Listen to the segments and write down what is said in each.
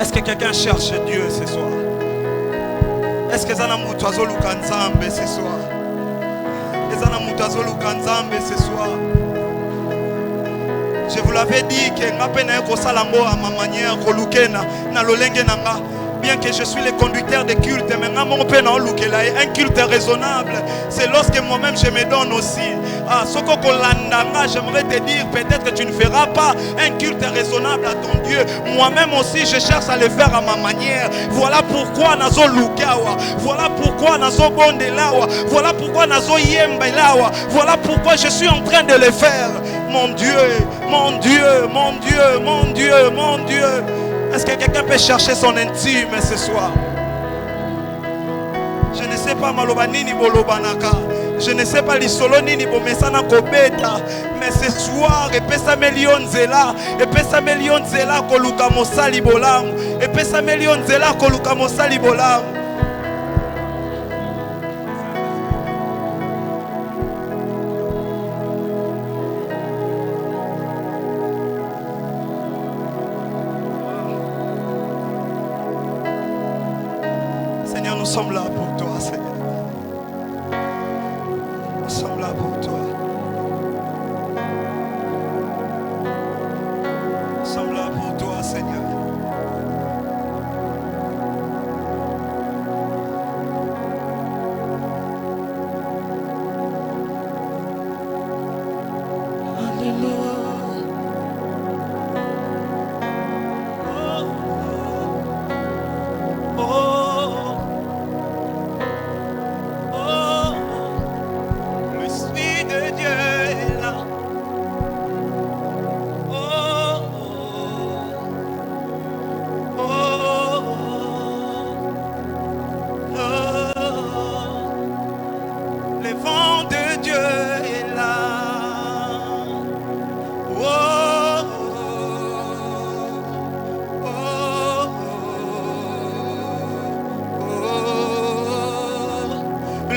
Est-ce que quelqu'un cherche Dieu ce soir? Est-ce que Zana Moutazo Lukanzambe ce soir? Zana Moutazo Lukanzambe ce soir? Je vous l'avais dit que ngapena ko salango à ma manière ko lukena na lolenge nanga. Bien que je suis le conducteur de culte, mais un culte raisonnable, c'est lorsque moi-même je me donne aussi. Ah, j'aimerais te dire, peut-être que tu ne feras pas un culte raisonnable à ton Dieu. Moi-même aussi, je cherche à le faire à ma manière. Voilà pourquoi nazo lukawa. Voilà pourquoi nazo bondelawa. Voilà pourquoi nazo yembelawa. Voilà pourquoi je suis en train de le faire. Mon Dieu, mon Dieu, mon Dieu, mon Dieu, mon Dieu. Est-ce que quelqu'un peut chercher son intime ce soir? Je ne sais pas malobanini bolobanaka. Je ne sais pas l'isolo nini bomesana kobeta. Mais ce soir, epesa million zela. Epesa million zela koluka mosali bolamu. Epesa million zela koluka mosali bolamu. Nous sommes là pour toi, Seigneur. Nous sommes là pour toi. Nous sommes là pour toi, Seigneur.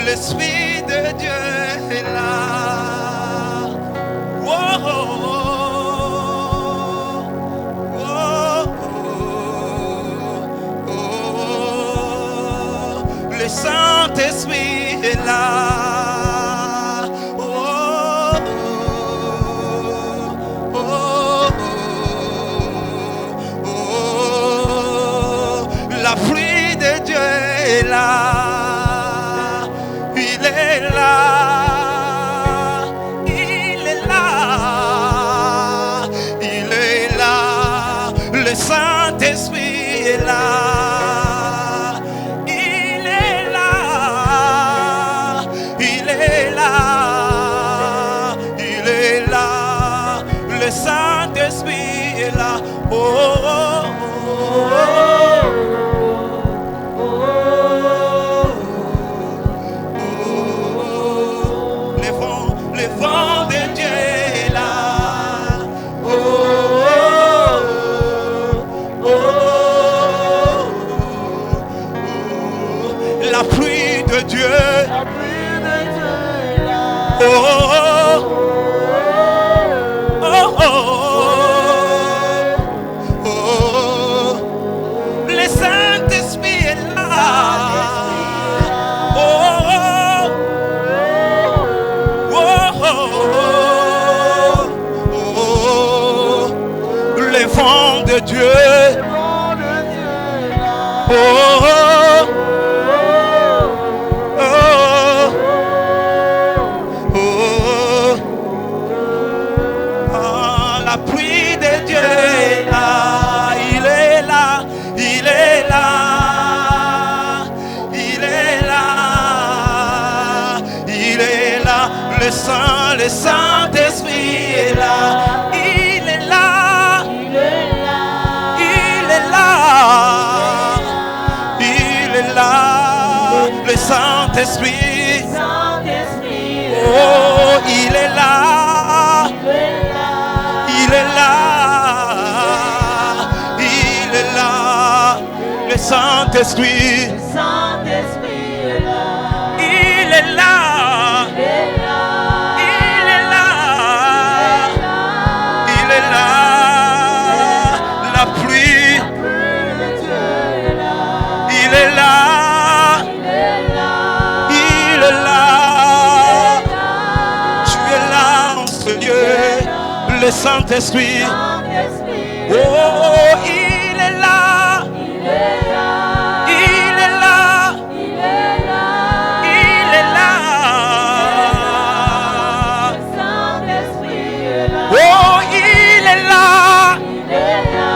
L'Esprit de Dieu est là. Oh, oh, oh, oh. Le Saint-Esprit est là. Oh, oh, oh, oh. La pluie de Dieu est là. Il est là, il est là, il est là, le Saint-Esprit est là, il est là, il est là, il est là, le Saint-Esprit est là. Oh, oh, oh, oh. La pluie de Dieu, oh, oh, oh, oh, oh. Le Saint-Esprit est là, oh, oh, oh, oh. Le vent de Dieu, oh, oh. Le Saint-Esprit est là, il est là, il est là, il est là, il est là, le Saint-Esprit, oh, il est là, il est là, il est là, le Saint-Esprit, il est là. Le Saint-Esprit. Oh, il est là. Il est là. Il est là. Il est là. Il est là. Le Saint-Esprit est là. Oh, il est là. Il est là.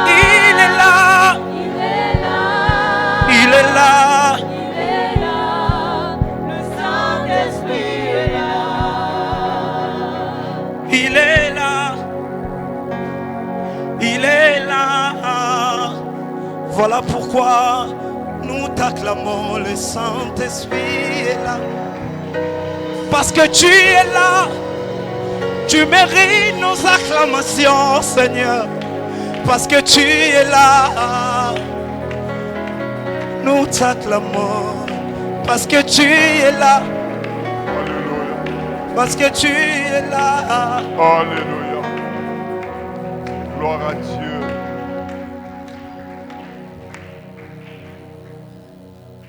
Il est là. Il est là. Il est là. Il est là. Le Saint-Esprit est là. Il est là. Il est là. Voilà pourquoi nous t'acclamons, le Saint-Esprit est là. Parce que tu es là. Tu mérites nos acclamations, Seigneur. Parce que tu es là. Nous t'acclamons. Parce que tu es là. Alléluia. Parce que tu es là. Alléluia. Gloire à Dieu.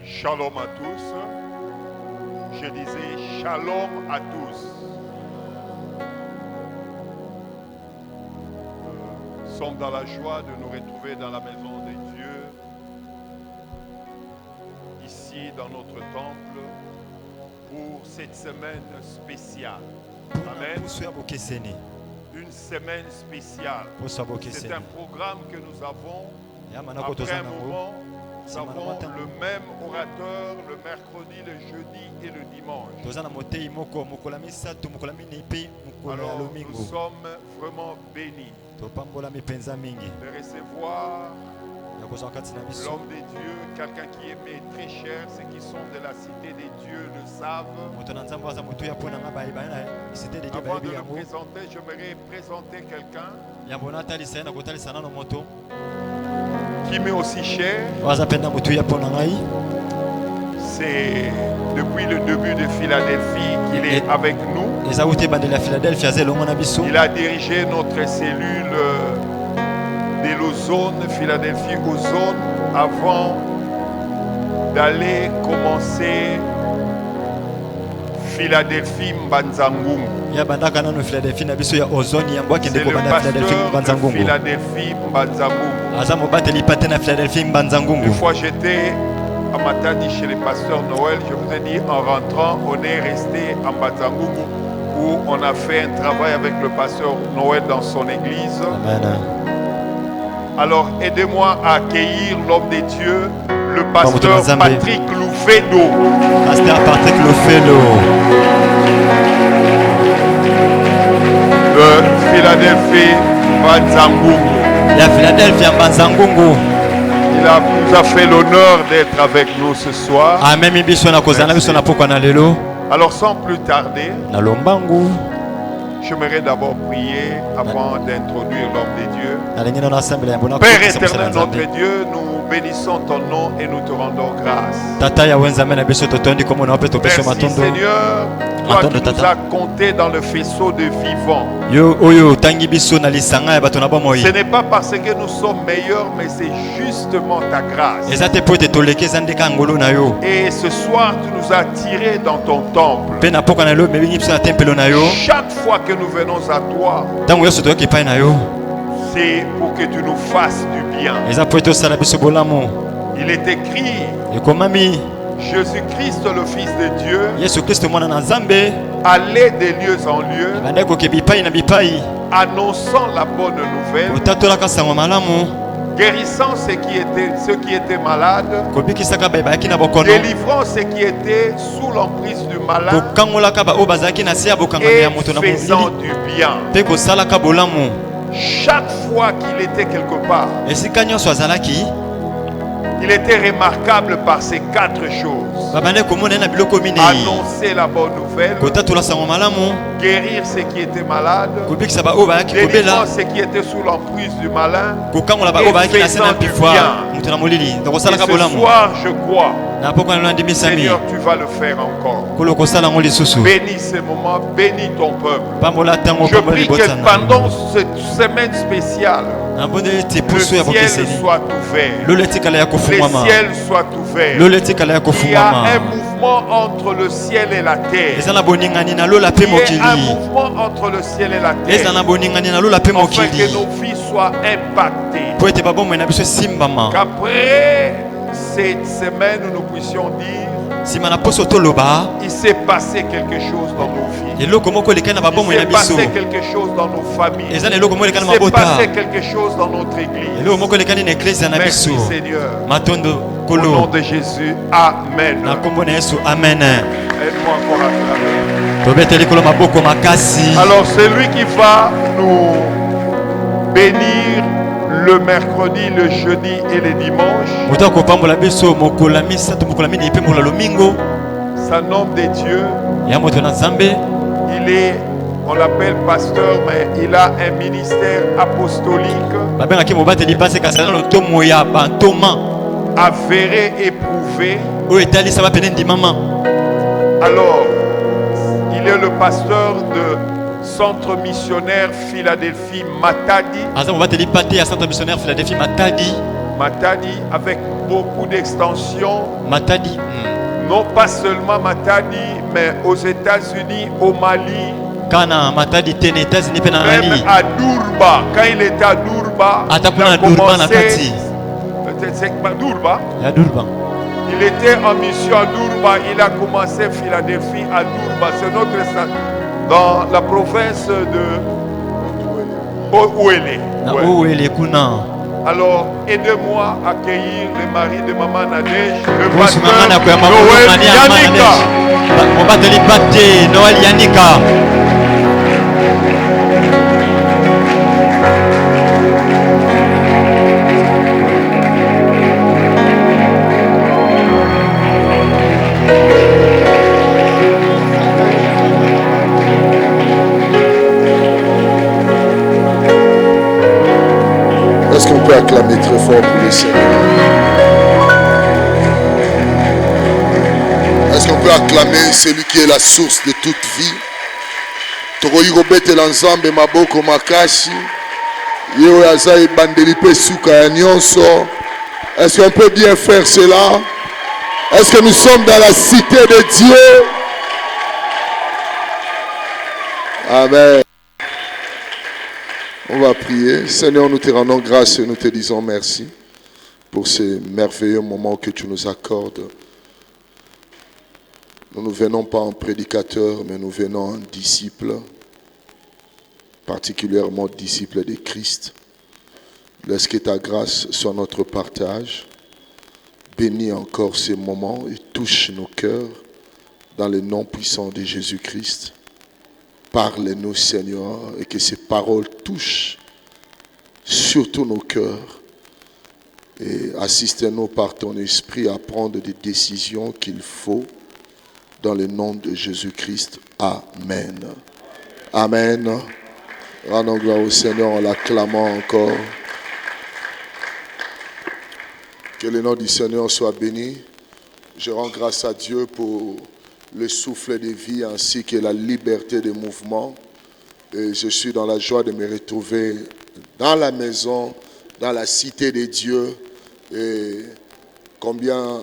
Shalom à tous. Je disais shalom à tous. Nous sommes dans la joie de nous retrouver dans la maison de Dieu, ici dans notre temple, pour cette semaine spéciale. Amen. Une semaine spéciale. C'est un programme que nous avons. Après un moment, nous avons le même orateur le mercredi, le jeudi et le dimanche. Alors nous sommes vraiment bénis de recevoir l'homme de Dieu, quelqu'un qui est très cher. Ceux qui sont de la cité des dieux le savent. Avant de le présenter, j'aimerais présenter quelqu'un qui m'est aussi cher. C'est depuis le début de Philadelphie qu'il est avec nous. Il a dirigé notre cellule de l'Ozone, Philadelphie Ozone, avant d'aller commencer Philadelphie Mbanzangungu. C'est le pasteur de Philadelphie Mbanzangungu. Une fois j'étais à Matadi chez le pasteur Noël, je vous ai dit en rentrant, on est resté à Mbanzangungu où on a fait un travail avec le pasteur Noël dans son église. Amen. Alors aidez-moi à accueillir l'homme de Dieu, le pasteur Patrick Loufelo. Pasteur Patrick Loufelo. De Philadelphie Mbanzangungu. La Philadelphie Mbanzangungu. Il nous a fait l'honneur d'être avec nous ce soir. Alors sans plus tarder, j'aimerais d'abord prier avant d'introduire l'homme de Dieu. Père éternel, notre Dieu, nous bénissons ton nom et nous te rendons grâce. Merci Seigneur, toi qui nous as comptés dans le faisceau de vivants. Ce n'est pas parce que nous sommes meilleurs, mais c'est justement ta grâce. Et ce soir, tu nous as tirés dans ton temple. Chaque fois que nous venons à toi, c'est pour que tu nous fasses du bien. Il est écrit, Jésus-Christ, le Fils de Dieu, allait de lieu en lieu, annonçant la bonne nouvelle, guérissant ceux qui étaient malades, délivrant ceux qui étaient sous l'emprise du malin, et faisant du bien. Chaque fois qu'il était quelque part, il était remarquable par ces 4 choses. Annoncer la bonne nouvelle, guérir ceux qui étaient malades, délivrer ceux qui étaient sous l'emprise du malin, et faisant du bien. Et ce soir, je crois, Seigneur, tu vas le faire encore. Bénis ce moment, bénis ton peuple. Je prie que pendant cette semaine spéciale, le ciel soit ouvert. Les ciels soient ouverts. Il y a un mouvement mouvement entre le ciel et la terre. Il y a un mouvement entre le ciel et la terre. Afin que nos vies soient impactées. Qu'après cette semaine, nous puissions dire il s'est passé quelque chose dans nos vies. Il s'est passé quelque chose dans nos familles. Il s'est passé quelque chose dans notre église. Merci Seigneur. Au nom de Jésus, Amen. Aide-moi encore à acclamer. Alors c'est lui qui va nous bénir le mercredi, le jeudi et le dimanche. C'est un homme de Dieu. Il est, on l'appelle pasteur, mais il a un ministère apostolique avéré, éprouvé. Alors, il est le pasteur de Centre missionnaire Philadelphie Matadi. Matadi avec beaucoup d'extensions. Non pas seulement Matadi, mais aux États-Unis, au Mali. Même à Durba. Quand il était à Durba, il a commencé. Durba. Il était en mission à Durba. Il a commencé Philadelphie à Durba. C'est notre stade. Dans la province de Ouélé. Alors, aidez-moi à accueillir le mari de Maman Nadège, le pasteur Noël Yannika. Est-ce qu'on peut acclamer très fort pour le Seigneur? Est-ce qu'on peut acclamer celui qui est la source de toute vie? Est-ce qu'on peut bien faire cela? Est-ce que nous sommes dans la cité de Dieu? Amen. On va prier. Seigneur, nous te rendons grâce et nous te disons merci pour ces merveilleux moments que tu nous accordes. Nous ne venons pas en prédicateur, mais nous venons en disciples, particulièrement disciples de Christ. Laisse que ta grâce soit notre partage. Bénis encore ces moments et touche nos cœurs dans le nom puissant de Jésus-Christ. Parle-nous, Seigneur, et que ces paroles touchent surtout nos cœurs. Et assiste-nous par ton esprit à prendre des décisions qu'il faut dans le nom de Jésus-Christ. Amen. Amen. Rendons gloire au Seigneur en l'acclamant encore. Que le nom du Seigneur soit béni. Je rends grâce à Dieu pour le souffle de vie ainsi que la liberté de mouvement. Et je suis dans la joie de me retrouver dans la maison, dans la cité de Dieu. Et combien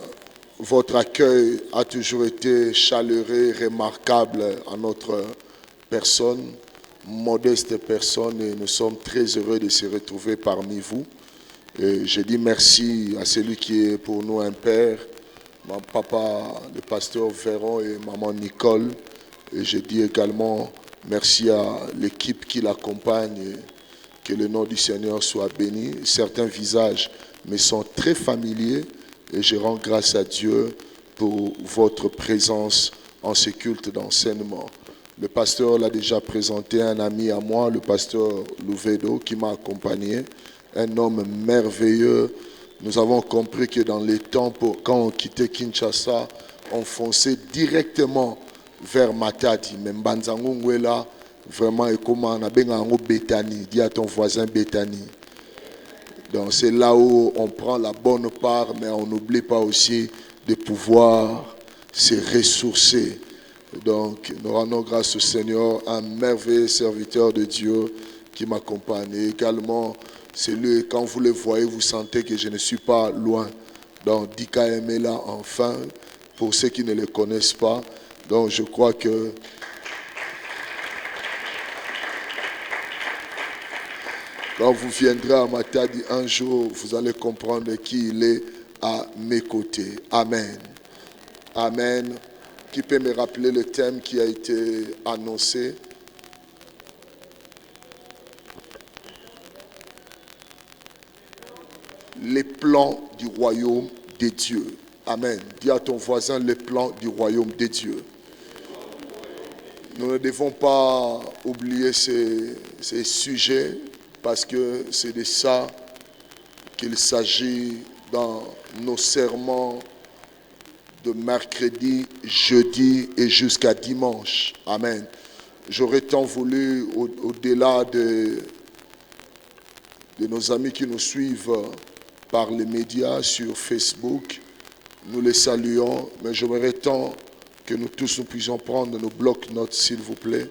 votre accueil a toujours été chaleureux, remarquable à notre personne, modeste personne. Et nous sommes très heureux de se retrouver parmi vous. Et je dis merci à celui qui est pour nous un père, mon papa, le pasteur Véron et maman Nicole. Et je dis également merci à l'équipe qui l'accompagne. Que le nom du Seigneur soit béni. Certains visages me sont très familiers et je rends grâce à Dieu pour votre présence en ce culte d'enseignement. Le pasteur l'a déjà présenté, un ami à moi, le pasteur Louvedo, qui m'a accompagné. Un homme merveilleux. Nous avons compris que dans les temps, quand on quittait Kinshasa, on fonçait directement vers Matadi. Mais Mbanzangungwela, vraiment, et comment on a bien Béthanie. Dis à ton voisin Béthanie. Donc c'est là où on prend la bonne part, mais on n'oublie pas aussi de pouvoir se ressourcer. Donc nous rendons grâce au Seigneur, un merveilleux serviteur de Dieu qui m'accompagne. Et également, c'est lui, quand vous le voyez, vous sentez que je ne suis pas loin. Donc, Dika Emela, enfin, pour ceux qui ne le connaissent pas. Donc je crois que quand vous viendrez à Matadi un jour, vous allez comprendre qui il est à mes côtés. Amen. Amen. Qui peut me rappeler le thème qui a été annoncé? Les plans du royaume de Dieu. Amen. Dis à ton voisin les plans du royaume de Dieu. Nous ne devons pas oublier ces sujets parce que c'est de ça qu'il s'agit dans nos sermons de mercredi, jeudi et jusqu'à dimanche. Amen. J'aurais tant voulu, au-delà de nos amis qui nous suivent par les médias sur Facebook, nous les saluons, mais j'aimerais tant que nous tous nous puissions prendre nos blocs-notes, s'il vous plaît,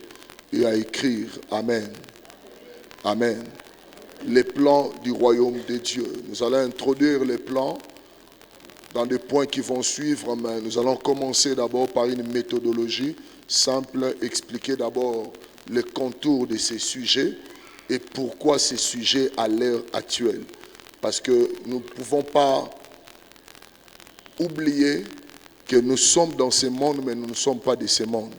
et à écrire. Amen. Amen. Les plans du royaume de Dieu. Nous allons introduire les plans dans des points qui vont suivre, mais nous allons commencer d'abord par une méthodologie simple, expliquer d'abord les contours de ces sujets et pourquoi ces sujets à l'heure actuelle. Parce que nous ne pouvons pas oublier que nous sommes dans ce monde, mais nous ne sommes pas de ce monde.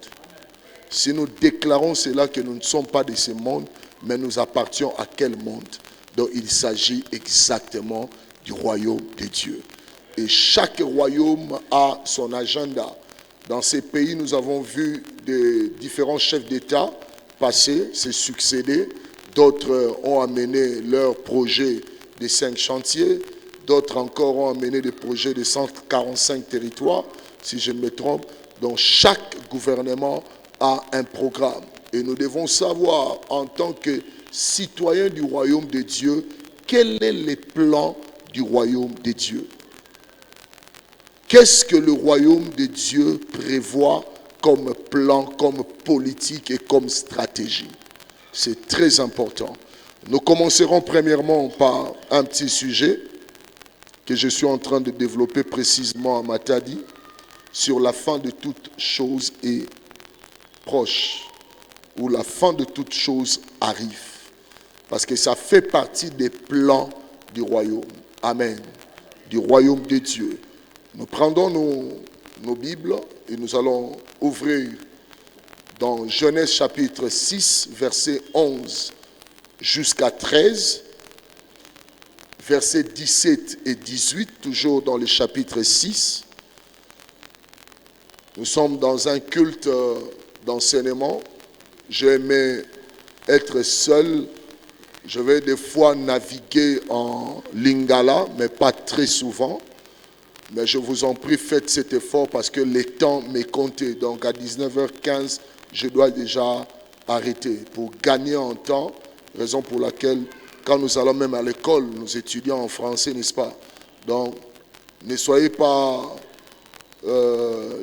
Si nous déclarons cela, que nous ne sommes pas de ce monde, mais nous appartenons à quel monde? Donc il s'agit exactement du royaume de Dieu. Et chaque royaume a son agenda. Dans ces pays, nous avons vu des différents chefs d'État passer, se succéder. D'autres ont amené leurs projets de 5 chantiers. D'autres encore ont amené des projets de 145 territoires, si je ne me trompe. Donc chaque gouvernement a un programme. Et nous devons savoir, en tant que citoyens du royaume de Dieu, quel est le plan du royaume de Dieu. Qu'est-ce que le royaume de Dieu prévoit comme plan, comme politique et comme stratégie? C'est très important. Nous commencerons premièrement par un petit sujet que je suis en train de développer précisément à Matadi, sur la fin de toute chose est proche, où la fin de toute chose arrive. Parce que ça fait partie des plans du royaume. Amen. Du royaume de Dieu. Nous prendrons nos Bibles et nous allons ouvrir dans Genèse chapitre 6, versets 11 jusqu'à 13, versets 17 et 18, toujours dans le chapitre 6. Nous sommes dans un culte d'enseignement. J'aimais être seul. Je vais des fois naviguer en lingala, mais pas très souvent. Mais je vous en prie, faites cet effort parce que le temps m'est compté. Donc à 19h15, je dois déjà arrêter pour gagner en temps. Raison pour laquelle, quand nous allons même à l'école, nous étudions en français, n'est-ce pas? Donc, ne soyez pas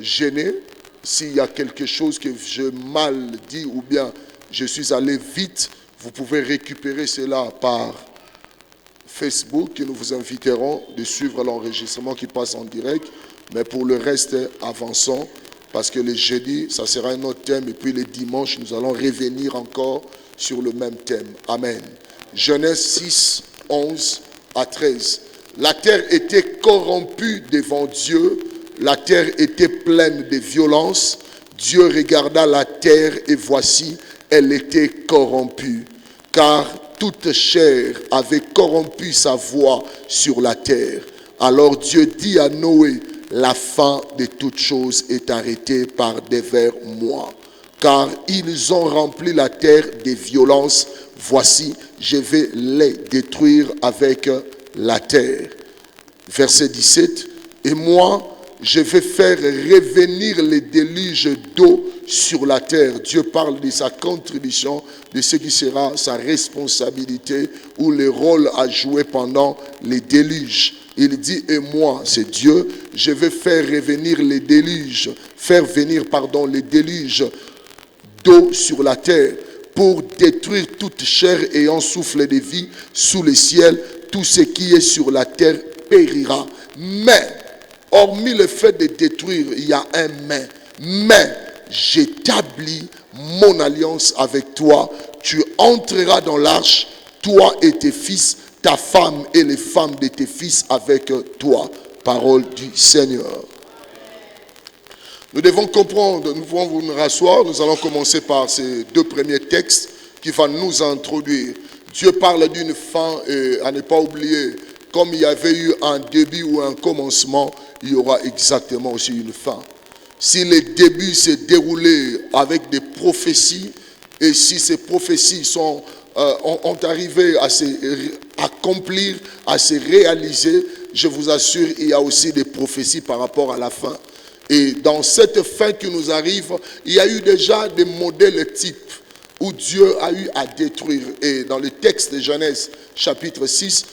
gênés s'il y a quelque chose que j'ai mal dit ou bien je suis allé vite. Vous pouvez récupérer cela par Facebook et nous vous inviterons de suivre l'enregistrement qui passe en direct. Mais pour le reste, avançons parce que le jeudi, ça sera un autre thème et puis le dimanche, nous allons revenir encore sur le même thème. Amen. Genèse 6, 11 à 13. La terre était corrompue devant Dieu. La terre était pleine de violence. Dieu regarda la terre et voici, elle était corrompue. Car toute chair avait corrompu sa voix sur la terre. Alors Dieu dit à Noé, la fin de toutes choses est arrêtée par divers mois. Car ils ont rempli la terre de violence. Voici, je vais les détruire avec la terre. Verset 17. Et moi, je vais faire revenir les déluges d'eau sur la terre. Dieu parle de sa contribution, de ce qui sera sa responsabilité ou le rôle à jouer pendant les déluges. Il dit, et moi, c'est Dieu, je vais faire revenir les déluges, les déluges d'eau sur la terre pour détruire toute chair ayant souffle de vie sous le ciel. Tout ce qui est sur la terre périra. Mais Hormis le fait de détruire, il y a un mais. Mais j'établis mon alliance avec toi. Tu entreras dans l'arche, toi et tes fils, ta femme et les femmes de tes fils avec toi. Parole du Seigneur. Nous devons comprendre, nous pouvons vous rasseoir. Nous allons commencer par ces deux premiers textes qui vont nous introduire. Dieu parle d'une fin et à ne pas oublier, comme il y avait eu un début ou un commencement, il y aura exactement aussi une fin. Si les débuts se déroulaient avec des prophéties, et si ces prophéties ont arrivé à s'accomplir, à se réaliser, je vous assure, il y a aussi des prophéties par rapport à la fin. Et dans cette fin qui nous arrive, il y a eu déjà des modèles types où Dieu a eu à détruire. Et dans le texte de Genèse, chapitre 6,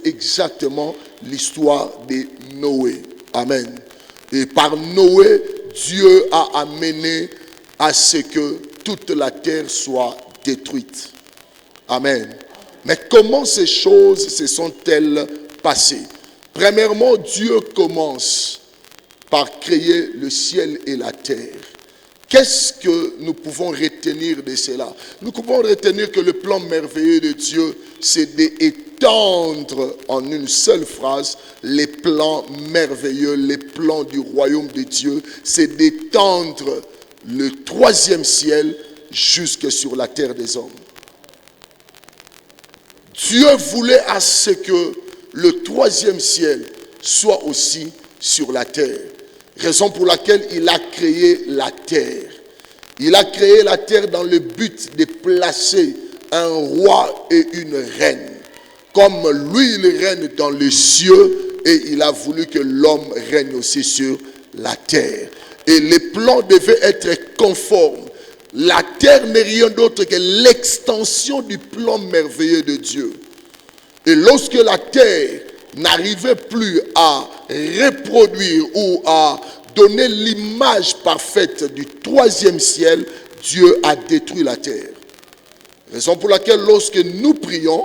exactement l'histoire de Noé. Amen. Et par Noé, Dieu a amené à ce que toute la terre soit détruite. Amen. Mais comment ces choses se sont-elles passées? Premièrement, Dieu commence par créer le ciel et la terre. Qu'est-ce que nous pouvons retenir de cela? Nous pouvons retenir que le plan merveilleux de Dieu, c'est d'étendre en une seule phrase les plans merveilleux, les plans du royaume de Dieu. C'est d'étendre le troisième ciel jusque sur la terre des hommes. Dieu voulait à ce que le troisième ciel soit aussi sur la terre. Raison pour laquelle il a créé la terre. Il a créé la terre dans le but de placer un roi et une reine. Comme lui, il règne dans les cieux et il a voulu que l'homme règne aussi sur la terre. Et les plans devaient être conformes. La terre n'est rien d'autre que l'extension du plan merveilleux de Dieu. Et lorsque la terre n'arrivait plus à reproduire ou à donner l'image parfaite du troisième ciel, Dieu a détruit la terre. Raison pour laquelle lorsque nous prions,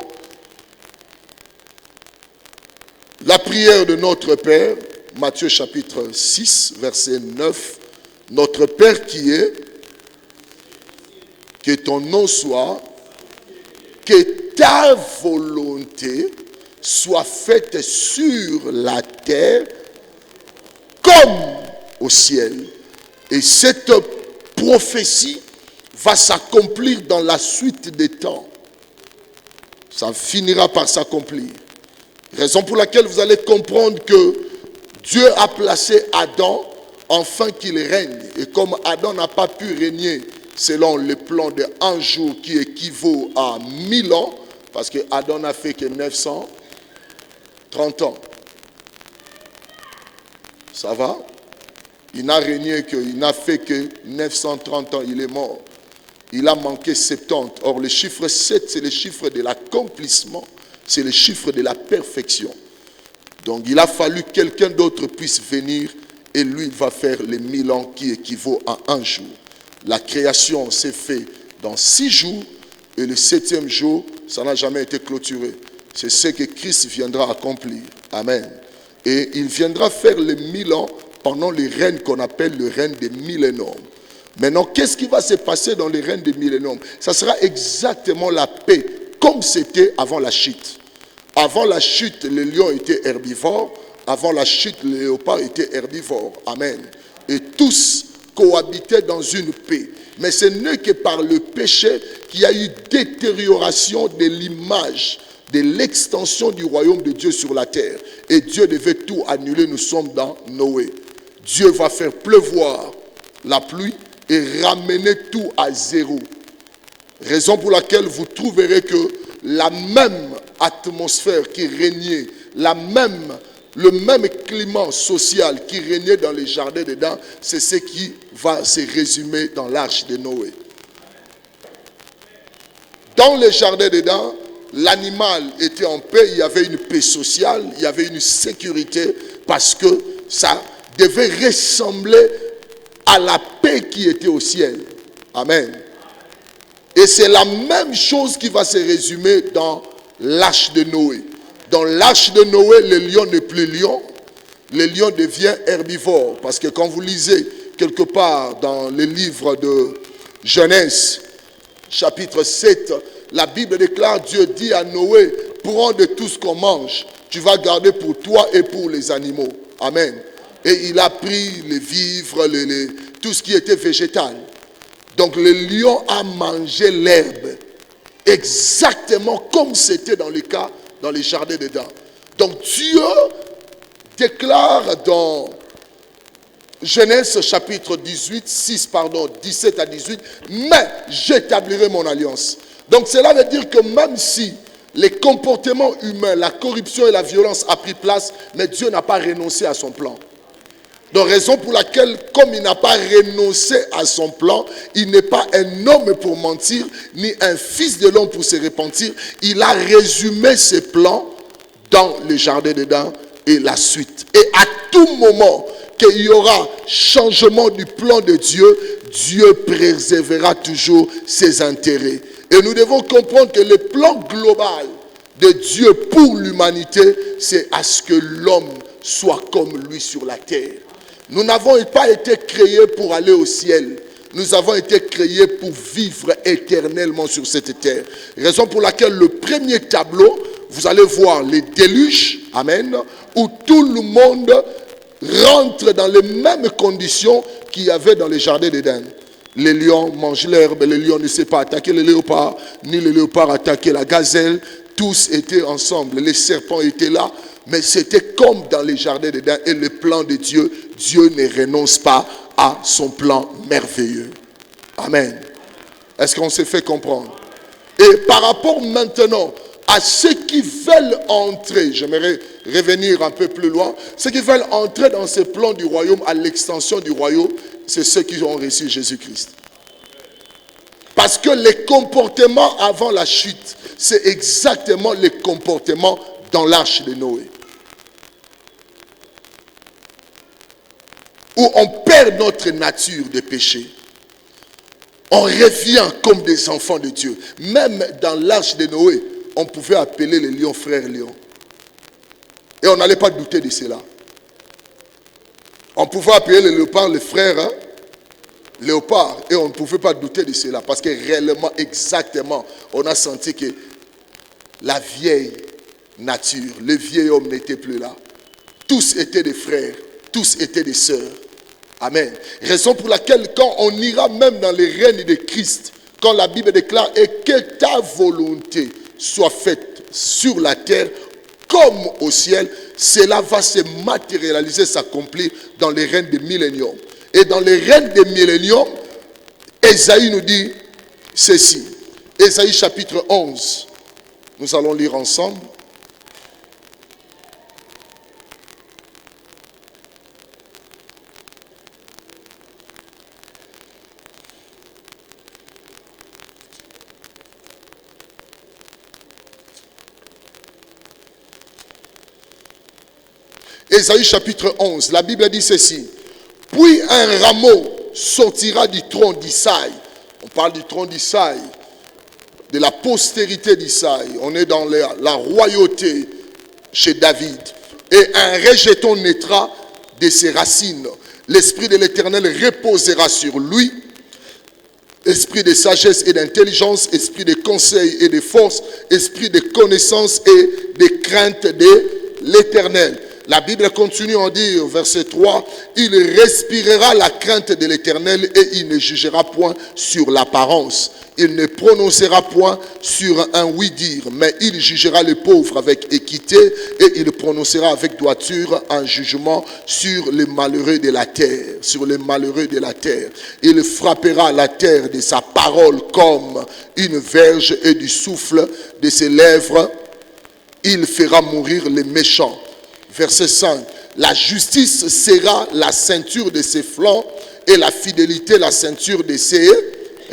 la prière de notre Père, Matthieu chapitre 6, verset 9, notre Père qui est, que ton nom soit, que ta volonté soit faite sur la terre comme au ciel. Et cette prophétie va s'accomplir dans la suite des temps. Ça finira par s'accomplir. Raison pour laquelle vous allez comprendre que Dieu a placé Adam afin qu'il règne. Et comme Adam n'a pas pu régner selon le plan de un jour qui équivaut à 1000 ans, parce que Adam n'a fait que 930 ans. Ça va? Il n'a régné il n'a fait que 930 ans, il est mort. Il a manqué 70. Or, le chiffre 7, c'est le chiffre de l'accomplissement. C'est le chiffre de la perfection. Donc, il a fallu que quelqu'un d'autre puisse venir et lui va faire les 1000 ans qui équivaut à un jour. La création s'est faite dans 6 jours et le 7e jour, ça n'a jamais été clôturé. C'est ce que Christ viendra accomplir. Amen. Et il viendra faire les 1000 ans pendant les règnes qu'on appelle le règne des millénaires. Maintenant, qu'est-ce qui va se passer dans les règnes des millénaires? Ça sera exactement la paix, comme c'était avant la chute. Avant la chute, les lions étaient herbivores. Avant la chute, les léopards étaient herbivores. Amen. Et tous cohabitaient dans une paix. Mais ce n'est que par le péché qu'il y a eu détérioration de l'image, de l'extension du royaume de Dieu sur la terre. Et Dieu devait tout annuler. Nous sommes dans Noé. Dieu va faire pleuvoir la pluie et ramener tout à zéro. Raison pour laquelle vous trouverez que la même atmosphère qui régnait, le même climat social qui régnait dans les jardins d'Éden, c'est ce qui va se résumer dans l'arche de Noé. Dans les jardins d'Éden, l'animal était en paix, il y avait une paix sociale, il y avait une sécurité parce que ça devait ressembler à la paix qui était au ciel. Amen. Et c'est la même chose qui va se résumer dans l'arche de Noé. Dans l'arche de Noé, le lion n'est plus lion, le lion devient herbivore. Parce que quand vous lisez quelque part dans les livres de Genèse, chapitre 7, la Bible déclare, Dieu dit à Noé, prends de tout ce qu'on mange, tu vas garder pour toi et pour les animaux. Amen. Et il a pris les vivres, tout ce qui était végétal. Donc le lion a mangé l'herbe, exactement comme c'était dans le cas dans les jardins d'Éden. Donc Dieu déclare dans Genèse chapitre 17 à 18, mais j'établirai mon alliance. Donc cela veut dire que même si les comportements humains, la corruption et la violence a pris place, mais Dieu n'a pas renoncé à son plan. Donc raison pour laquelle, comme il n'a pas renoncé à son plan, il n'est pas un homme pour mentir, ni un fils de l'homme pour se repentir. Il a résumé ses plans dans le jardin d'Éden et la suite. Et à tout moment qu'il y aura changement du plan de Dieu, Dieu préservera toujours ses intérêts. Et nous devons comprendre que le plan global de Dieu pour l'humanité, c'est à ce que l'homme soit comme lui sur la terre. Nous n'avons pas été créés pour aller au ciel. Nous avons été créés pour vivre éternellement sur cette terre. Raison pour laquelle le premier tableau, vous allez voir les déluges, amen, où tout le monde rentre dans les mêmes conditions qu'il y avait dans les jardins d'Éden. Les lions mangent l'herbe, les lions ne savent pas attaquer le léopard, ni le léopard attaquer la gazelle. Tous étaient ensemble, les serpents étaient là, mais c'était comme dans les jardins d'Éden. Et le plan de Dieu, Dieu ne renonce pas à son plan merveilleux. Amen. Est-ce qu'on s'est fait comprendre? Et par rapport maintenant à ceux qui veulent entrer, j'aimerais revenir un peu plus loin, ceux qui veulent entrer dans ce plan du royaume, à l'extension du royaume, c'est ceux qui ont reçu Jésus-Christ. Parce que les comportements avant la chute, c'est exactement les comportements dans l'arche de Noé. Où on perd notre nature de péché. On revient comme des enfants de Dieu. Même dans l'arche de Noé, on pouvait appeler les lions frères lions. Et on n'allait pas douter de cela. On pouvait appeler les léopards les frères léopards. Et on ne pouvait pas douter de cela. Parce que réellement, exactement, on a senti que la vieille nature, le vieil homme n'était plus là. Tous étaient des frères. Tous étaient des sœurs. Amen. Raison pour laquelle quand on ira même dans les règnes de Christ, quand la Bible déclare « Et que ta volonté soit faite sur la terre comme au ciel », cela va se matérialiser, s'accomplir dans les règnes de millénium. Et dans les règnes de millénium, Ésaïe nous dit ceci. Ésaïe chapitre 11. Nous allons lire ensemble. Ésaïe chapitre 11, la Bible dit ceci. Puis un rameau sortira du tronc d'Isaïe. On parle du tronc d'Isaïe, de la postérité d'Isaïe. On est dans la royauté chez David. Et un rejeton naîtra de ses racines. L'esprit de l'Éternel reposera sur lui. Esprit de sagesse et d'intelligence, esprit de conseil et de force, esprit de connaissance et de crainte de l'Éternel. La Bible continue en dire, verset 3, « Il respirera la crainte de l'Éternel et il ne jugera point sur l'apparence. Il ne prononcera point sur un oui-dire, mais il jugera les pauvres avec équité et il prononcera avec droiture un jugement sur les malheureux de la terre. Sur les malheureux de la terre. Il frappera la terre de sa parole comme une verge et du souffle de ses lèvres. Il fera mourir les méchants. » Verset 5. La justice sera la ceinture de ses flancs et la fidélité la ceinture de ses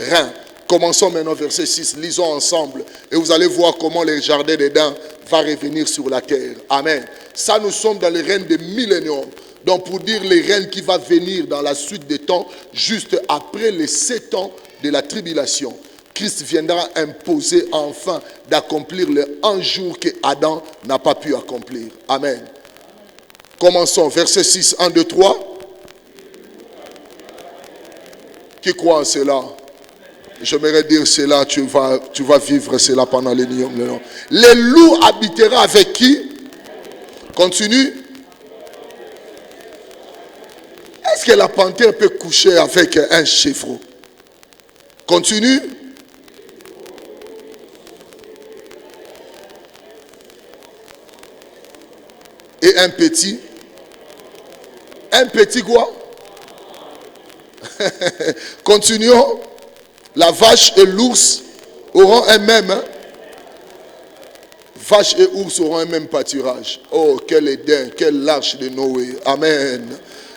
reins. Commençons maintenant verset 6. Lisons ensemble et vous allez voir comment le jardin d'Éden va revenir sur la terre. Amen. Ça, nous sommes dans les règnes de millénium. Donc pour dire les règnes qui va venir dans la suite des temps, juste après les 7 ans de la tribulation. Christ viendra imposer enfin d'accomplir le un jour que Adam n'a pas pu accomplir. Amen. Commençons, verset 6, 1, 2, 3. Qui croit en cela? J'aimerais dire cela, tu vas vivre cela pendant les nuits. Les loups habitera avec qui? Continue. Est-ce que la panthère peut coucher avec un chevreau? Continue. Et un petit? Un petit quoi? Continuons. La vache et l'ours auront un même. Vache et ours auront un même pâturage. Oh, quel Éden, quelle l'arche de Noé. Amen.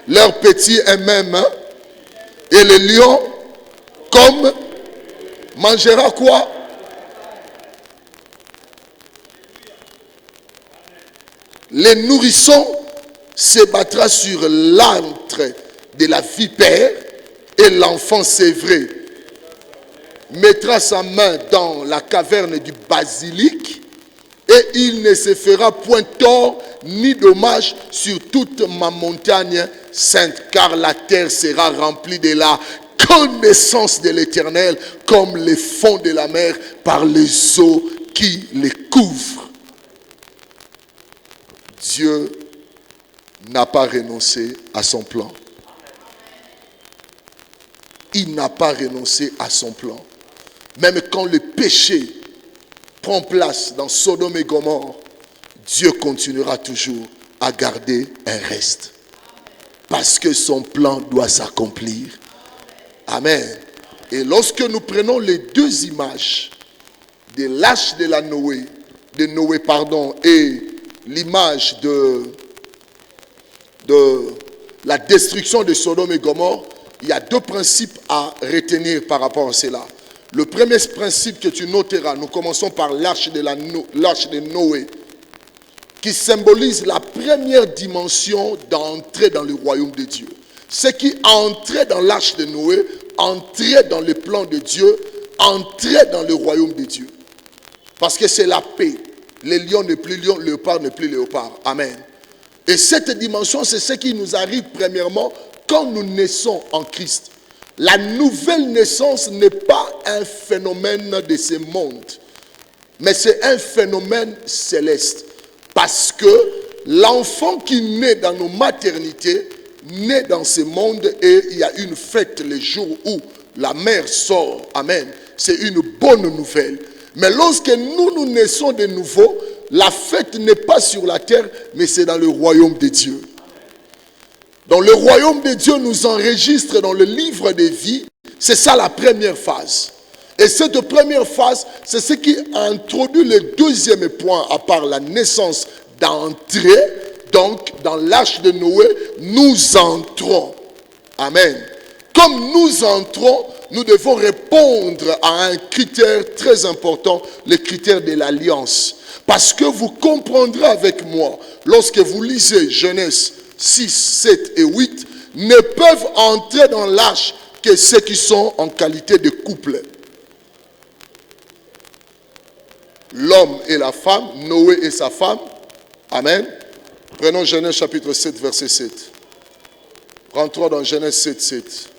Leur petit un même. Et le lion, comme, mangera quoi? Les nourrissons se battra sur l'antre de la vipère et l'enfant sévré mettra sa main dans la caverne du basilic et il ne se fera point tort ni dommage sur toute ma montagne sainte, car la terre sera remplie de la connaissance de l'Éternel comme les fonds de la mer par les eaux qui les couvrent. Dieu n'a pas renoncé à son plan. Il n'a pas renoncé à son plan. Même quand le péché prend place dans Sodome et Gomorrhe, Dieu continuera toujours à garder un reste. Parce que son plan doit s'accomplir. Amen. Et lorsque nous prenons les deux images de l'arche de Noé, et l'image de la destruction de Sodome et Gomorrhe, il y a deux principes à retenir par rapport à cela. Le premier principe que tu noteras, nous commençons par l'arche de Noé, qui symbolise la première dimension d'entrer dans le royaume de Dieu. Ce qui entrait dans l'arche de Noé, entrait dans le plan de Dieu, entrait dans le royaume de Dieu. Parce que c'est la paix. Les lions n'est plus lion, le léopard n'est plus léopard. Amen. Et cette dimension, c'est ce qui nous arrive premièrement quand nous naissons en Christ. La nouvelle naissance n'est pas un phénomène de ce monde, mais c'est un phénomène céleste. Parce que l'enfant qui naît dans nos maternités, naît dans ce monde et il y a une fête le jour où la mère sort. Amen. C'est une bonne nouvelle. Mais lorsque nous naissons de nouveau, la fête n'est pas sur la terre, mais c'est dans le royaume de Dieu. Dans le royaume de Dieu, nous enregistre dans le livre des vies. C'est ça la première phase. Et cette première phase, c'est ce qui introduit le deuxième point, à part la naissance d'entrée. Donc, dans l'arche de Noé, nous entrons. Amen. Comme nous entrons, nous devons répondre à un critère très important, le critère de l'alliance. Parce que vous comprendrez avec moi, lorsque vous lisez Genèse 6, 7 et 8, ne peuvent entrer dans l'arche que ceux qui sont en qualité de couple. L'homme et la femme, Noé et sa femme. Amen. Prenons Genèse chapitre 7, verset 7. Rentrons dans Genèse 7, 7.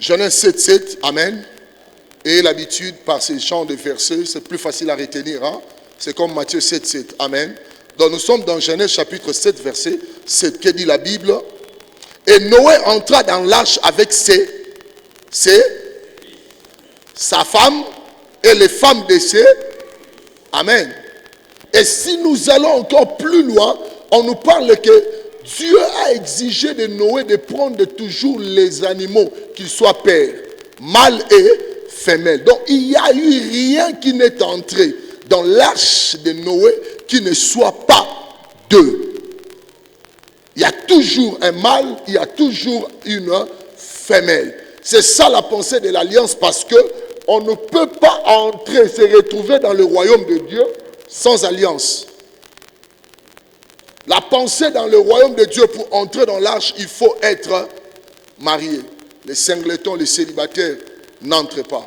Genèse 7, 7. Amen. Et l'habitude, par ces genres de versets, c'est plus facile à retenir. Hein? C'est comme Matthieu 7, 7. Amen. Donc nous sommes dans Genèse chapitre 7, verset 7. Que dit la Bible? Et Noé entra dans l'arche avec sa femme et les femmes de ses. Amen. Et si nous allons encore plus loin, on nous parle que Dieu a exigé de Noé de prendre toujours les animaux, qu'ils soient pères, mâles et femelles. Donc il n'y a eu rien qui n'est entré dans l'arche de Noé qui ne soit pas deux. Il y a toujours un mâle, il y a toujours une femelle. C'est ça la pensée de l'alliance, parce que on ne peut pas entrer, se retrouver dans le royaume de Dieu sans alliance. La pensée dans le royaume de Dieu, pour entrer dans l'arche, il faut être marié. Les singletons, les célibataires n'entrent pas.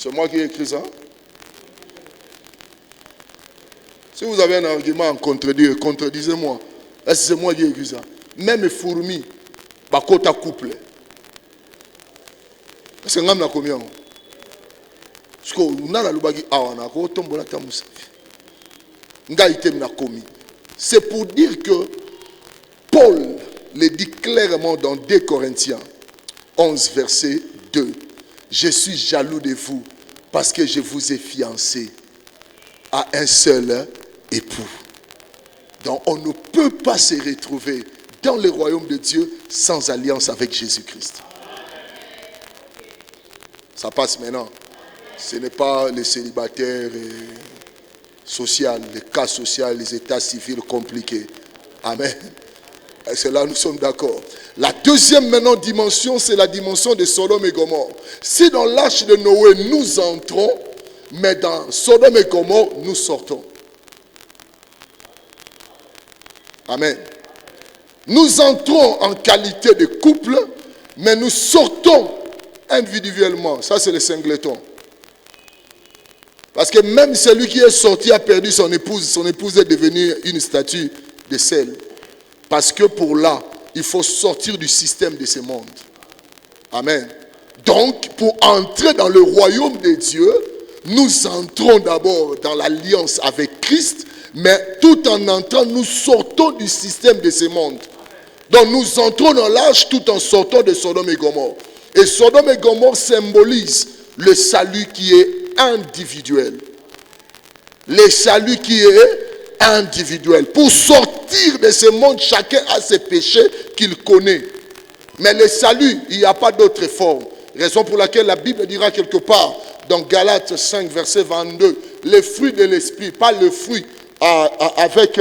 C'est moi qui ai écrit ça. Si vous avez un argument à contredire, contredisez-moi. Est-ce que c'est moi qui ai écrit ça? Même les fourmis, bakota couple. C'est un homme combien? Parce que nous avons le bagage à on a retombolé ta moussa. C'est pour dire que Paul le dit clairement dans 2 Corinthiens 11 verset 2. Je suis jaloux de vous parce que je vous ai fiancé à un seul époux. Donc on ne peut pas se retrouver dans le royaume de Dieu sans alliance avec Jésus-Christ. Ça passe maintenant. Ce n'est pas les célibataires sociaux, les cas sociaux, les états civils compliqués. Amen. Et c'est là nous sommes d'accord. La deuxième maintenant dimension, c'est la dimension de Sodome et Gomorrhe. Si dans l'arche de Noé nous entrons, mais dans Sodome et Gomorrhe nous sortons. Amen. Nous entrons en qualité de couple, mais nous sortons individuellement. Ça c'est le singleton. Parce que même celui qui est sorti a perdu son épouse est devenue une statue de sel. Parce que pour là, il faut sortir du système de ce monde. Amen. Donc, pour entrer dans le royaume de Dieu, nous entrons d'abord dans l'alliance avec Christ, mais tout en entrant, nous sortons du système de ce monde. Donc, nous entrons dans l'arche tout en sortant de Sodome et Gomorrhe. Et Sodome et Gomorrhe symbolisent le salut qui est individuel. Le salut qui est individuel. Pour sortir de ce monde, chacun a ses péchés qu'il connaît. Mais le salut, il n'y a pas d'autre forme. Raison pour laquelle la Bible dira quelque part, dans Galates 5, verset 22, les fruits de l'esprit, pas le fruit avec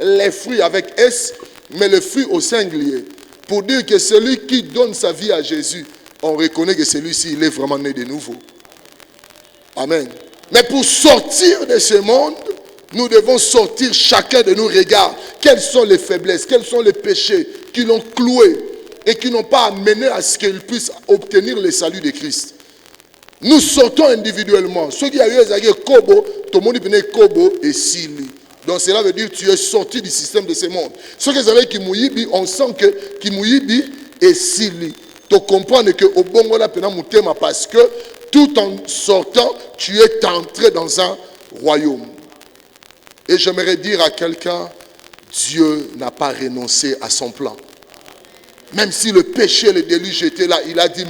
les fruits avec S, mais le fruit au singulier. Pour dire que celui qui donne sa vie à Jésus, on reconnaît que celui-ci, il est vraiment né de nouveau. Amen. Mais pour sortir de ce monde, nous devons sortir chacun de nos regards. Quelles sont les faiblesses, quels sont les péchés qui l'ont cloué et qui n'ont pas amené à ce qu'il puisse obtenir le salut de Christ. Nous sortons individuellement. Ceux qui ont eu Kobo, tout le monde venait Kobo et Sili. Donc cela veut dire que tu es sorti du système de ce monde. Ceux qui ont Kimouyibi, on sent que Kimouyibi et Sili. Tu comprends que au bon là parce que tout en sortant, tu es entré dans un royaume. Et j'aimerais dire à quelqu'un, Dieu n'a pas renoncé à son plan. Même si le péché et le déluge étaient là, il a dit,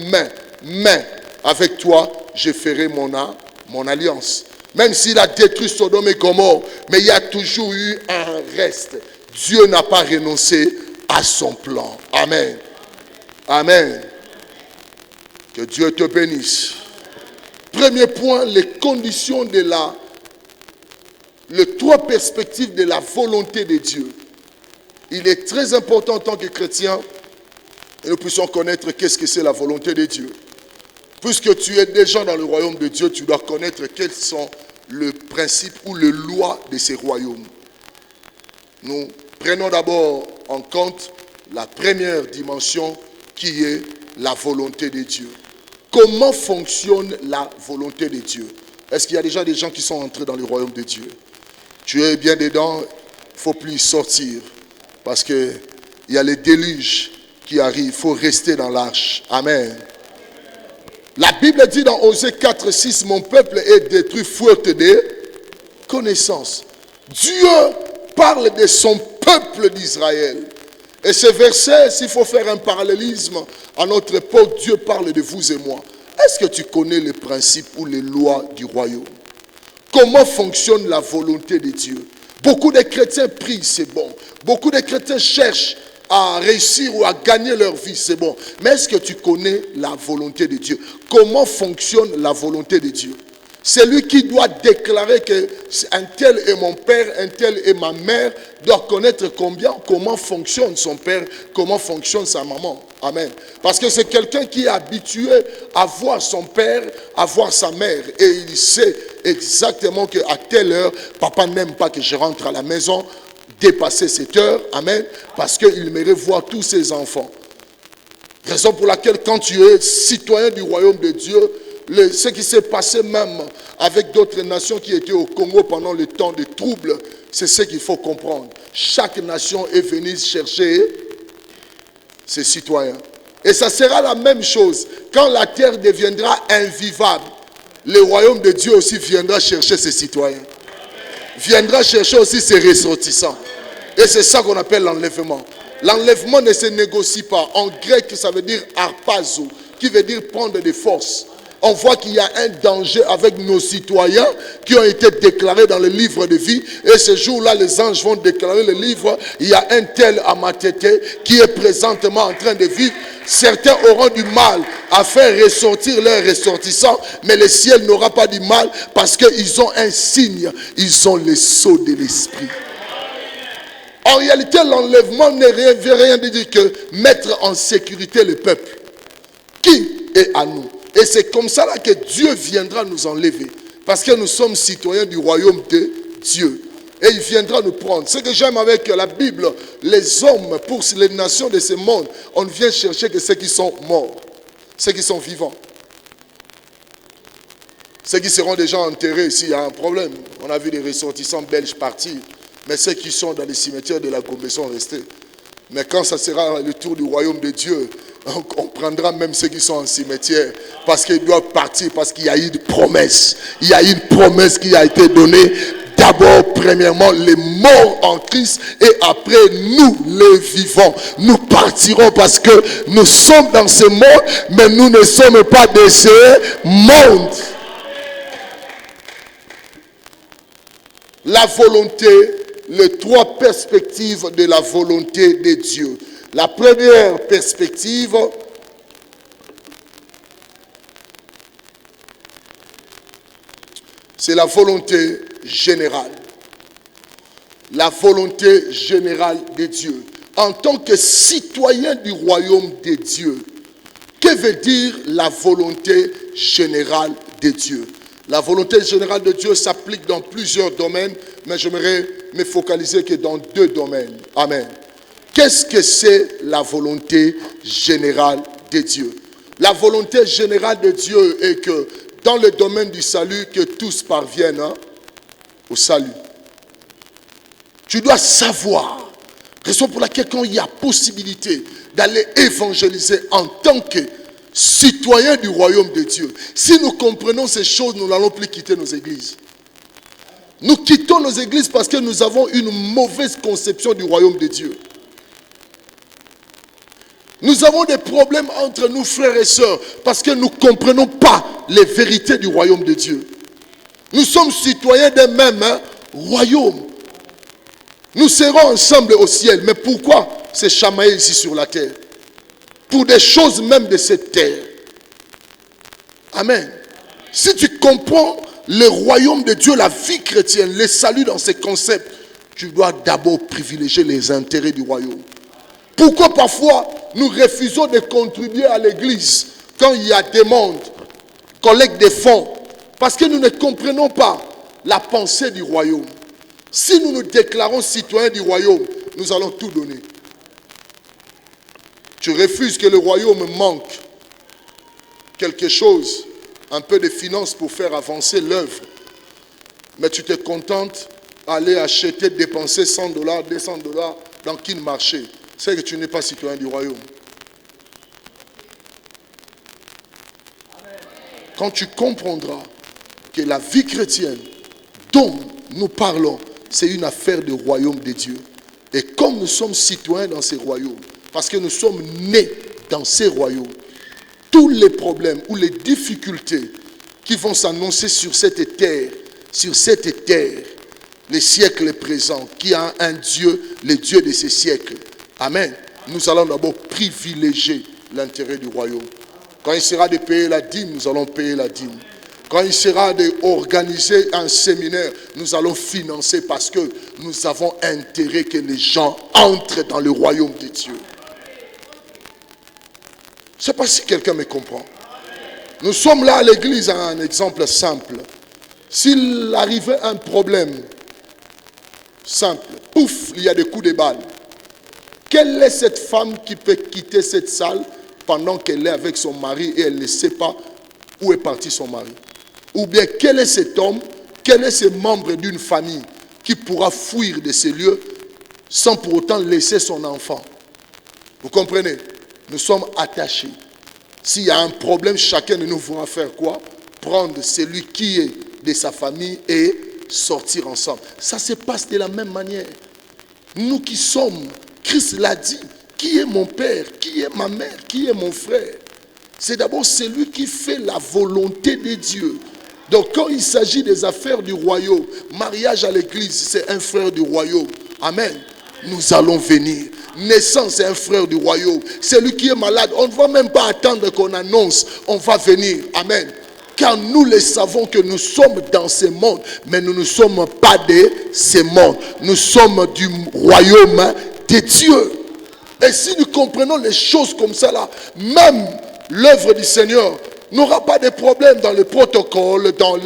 mais avec toi, je ferai mon alliance. Même s'il a détruit Sodome et Gomorrhe, mais il y a toujours eu un reste. Dieu n'a pas renoncé à son plan. Amen. Amen. Que Dieu te bénisse. Premier point, les conditions de les 3 perspectives de la volonté de Dieu. Il est très important en tant que chrétien que nous puissions connaître qu'est-ce que c'est la volonté de Dieu. Puisque tu es déjà dans le royaume de Dieu, tu dois connaître quels sont les principes ou les lois de ces royaumes. Nous prenons d'abord en compte la première dimension qui est la volonté de Dieu. Comment fonctionne la volonté de Dieu? Est-ce qu'il y a déjà des gens qui sont entrés dans le royaume de Dieu? Tu es bien dedans, il ne faut plus sortir. Parce qu'il y a les déluges qui arrivent, il faut rester dans l'arche. Amen. La Bible dit dans Osée 4, 6, mon peuple est détruit faute de connaissance. Dieu parle de son peuple d'Israël. Et ce verset, s'il faut faire un parallélisme, à notre époque, Dieu parle de vous et moi. Est-ce que tu connais les principes ou les lois du royaume? Comment fonctionne la volonté de Dieu? Beaucoup de chrétiens prient, c'est bon. Beaucoup de chrétiens cherchent à réussir ou à gagner leur vie, c'est bon. Mais est-ce que tu connais la volonté de Dieu? Comment fonctionne la volonté de Dieu? C'est lui qui doit déclarer que un tel est mon père, un tel est ma mère, doit connaître comment fonctionne son père, comment fonctionne sa maman. Amen. Parce que c'est quelqu'un qui est habitué à voir son père, à voir sa mère. Et il sait exactement qu'à telle heure, papa n'aime pas que je rentre à la maison, dépasser cette heure. Amen. Parce qu'il aimerait voir tous ses enfants. Raison pour laquelle quand tu es citoyen du royaume de Dieu, ce qui s'est passé même avec d'autres nations qui étaient au Congo pendant le temps de troubles, c'est ce qu'il faut comprendre. Chaque nation est venue chercher ses citoyens. Et ça sera la même chose. Quand la terre deviendra invivable, le royaume de Dieu aussi viendra chercher ses citoyens. Viendra chercher aussi ses ressortissants. Et c'est ça qu'on appelle l'enlèvement. L'enlèvement ne se négocie pas. En grec, ça veut dire harpazo, qui veut dire prendre des forces. On voit qu'il y a un danger avec nos citoyens qui ont été déclarés dans le livre de vie. Et ce jour-là, les anges vont déclarer le livre. Il y a un tel Amatété qui est présentement en train de vivre. Certains auront du mal à faire ressortir leurs ressortissants, mais le ciel n'aura pas du mal parce qu'ils ont un signe. Ils ont le sceau de l'esprit. En réalité, l'enlèvement ne veut rien dire que mettre en sécurité le peuple qui est à nous. Et c'est comme ça là que Dieu viendra nous enlever. Parce que nous sommes citoyens du royaume de Dieu. Et il viendra nous prendre. Ce que j'aime avec la Bible, les hommes, pour les nations de ce monde, on ne vient chercher que ceux qui sont morts. Ceux qui sont vivants. Ceux qui seront déjà enterrés, s'il y a un problème. On a vu des ressortissants belges partir. Mais ceux qui sont dans les cimetières de la Gombe sont restés. Mais quand ça sera le tour du royaume de Dieu, on prendra même ceux qui sont en cimetière. Parce qu'ils doivent partir, parce qu'il y a eu une promesse. Il y a une promesse qui a été donnée. D'abord, premièrement, les morts en Christ. Et après, nous, les vivants. Nous partirons parce que nous sommes dans ce monde, mais nous ne sommes pas de ce monde. La volonté, les trois perspectives de la volonté de Dieu. La première perspective, c'est la volonté générale. La volonté générale de Dieu. En tant que citoyen du royaume de Dieu, que veut dire la volonté générale de Dieu? La volonté générale de Dieu s'applique dans plusieurs domaines, mais j'aimerais me focaliser que dans deux domaines. Amen. Qu'est-ce que c'est la volonté générale de Dieu? La volonté générale de Dieu est que dans le domaine du salut, que tous parviennent au salut. Tu dois savoir, raison pour laquelle quand il y a possibilité d'aller évangéliser en tant que citoyen du royaume de Dieu, si nous comprenons ces choses, nous n'allons plus quitter nos églises. Nous quittons nos églises parce que nous avons une mauvaise conception du royaume de Dieu. Nous avons des problèmes entre nous, frères et sœurs, parce que nous ne comprenons pas les vérités du royaume de Dieu. Nous sommes citoyens d'un même royaume. Nous serons ensemble au ciel. Mais pourquoi se chamailler ici sur la terre? Pour des choses même de cette terre. Amen. Si tu comprends le royaume de Dieu, la vie chrétienne, le salut dans ces concepts, tu dois d'abord privilégier les intérêts du royaume. Pourquoi parfois nous refusons de contribuer à l'église quand il y a demande, collecte des fonds? Parce que nous ne comprenons pas la pensée du royaume. Si nous nous déclarons citoyens du royaume, nous allons tout donner. Tu refuses que le royaume manque quelque chose, un peu de finances pour faire avancer l'œuvre. Mais tu te contentes d'aller acheter, dépenser $100, $200 dans quel marché? C'est que tu n'es pas citoyen du royaume. Quand tu comprendras que la vie chrétienne dont nous parlons, c'est une affaire du royaume de Dieu. Et comme nous sommes citoyens dans ces royaumes, parce que nous sommes nés dans ces royaumes, tous les problèmes ou les difficultés qui vont s'annoncer sur cette terre, les siècles présents, qui a un Dieu, le Dieu de ces siècles. Amen. Nous allons d'abord privilégier l'intérêt du royaume. Quand il sera de payer la dîme, nous allons payer la dîme. Quand il sera d'organiser un séminaire, nous allons financer parce que nous avons intérêt que les gens entrent dans le royaume de Dieu. Je ne sais pas si quelqu'un me comprend. Nous sommes là à l'église, un exemple simple. S'il arrivait un problème simple, pouf, il y a des coups de balle. Quelle est cette femme qui peut quitter cette salle pendant qu'elle est avec son mari et elle ne sait pas Où est parti son mari? Ou bien quel est cet homme, quel est ce membre d'une famille qui pourra fuir de ces lieux sans pour autant laisser son enfant? Vous comprenez? Nous sommes attachés. S'il y a un problème, chacun de nous pourra faire quoi? Prendre celui qui est de sa famille et sortir ensemble. Ça se passe de la même manière. Nous qui sommes, Christ l'a dit, qui est mon père, qui est ma mère, qui est mon frère? C'est d'abord celui qui fait la volonté de Dieu. Donc quand il s'agit des affaires du royaume, mariage à l'église, c'est un frère du royaume. Amen. Nous allons venir. Naissance, c'est un frère du royaume. Celui qui est malade, on ne va même pas attendre qu'on annonce, on va venir. Amen. Car nous le savons que nous sommes dans ce monde, mais nous ne sommes pas de ce monde. Nous sommes du royaume de Dieu. Et si nous comprenons les choses comme ça là, même l'œuvre du Seigneur n'aura pas de problème dans le protocole, dans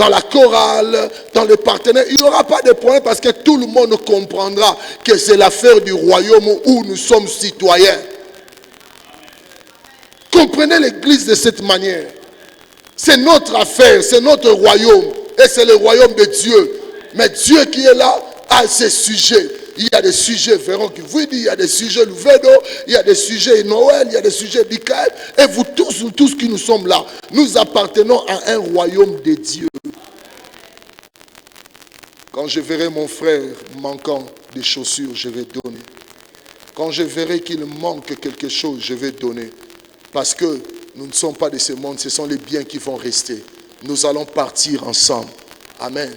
la chorale, dans les partenaires. Il n'y aura pas de problème parce que tout le monde comprendra que c'est l'affaire du royaume où nous sommes citoyens. Comprenez l'église de cette manière. C'est notre affaire, c'est notre royaume. Et c'est le royaume de Dieu. Mais Dieu qui est là a ses sujets. Il y a des sujets Véron qui vous dit, il y a des sujets Louvedo, il y a des sujets Noël, il y a des sujets Dikaël. Et vous tous qui nous sommes là, nous appartenons à un royaume de Dieu. Quand je verrai mon frère manquant des chaussures, je vais donner. Quand je verrai qu'il manque quelque chose, je vais donner. Parce que nous ne sommes pas de ce monde, ce sont les biens qui vont rester. Nous allons partir ensemble. Amen.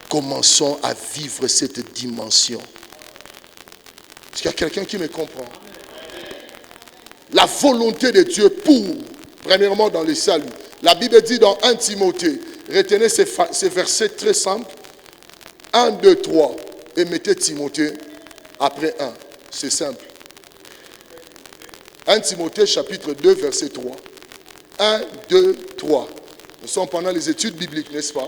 Commençons à vivre cette dimension. Est-ce qu'il y a quelqu'un qui me comprend? La volonté de Dieu pour, premièrement dans le salut. La Bible dit dans 1 Timothée, retenez ces versets très simples. 1, 2, 3. Et mettez Timothée après 1. C'est simple. 1 Timothée chapitre 2 verset 3. 1, 2, 3. Nous sommes pendant les études bibliques, n'est-ce pas?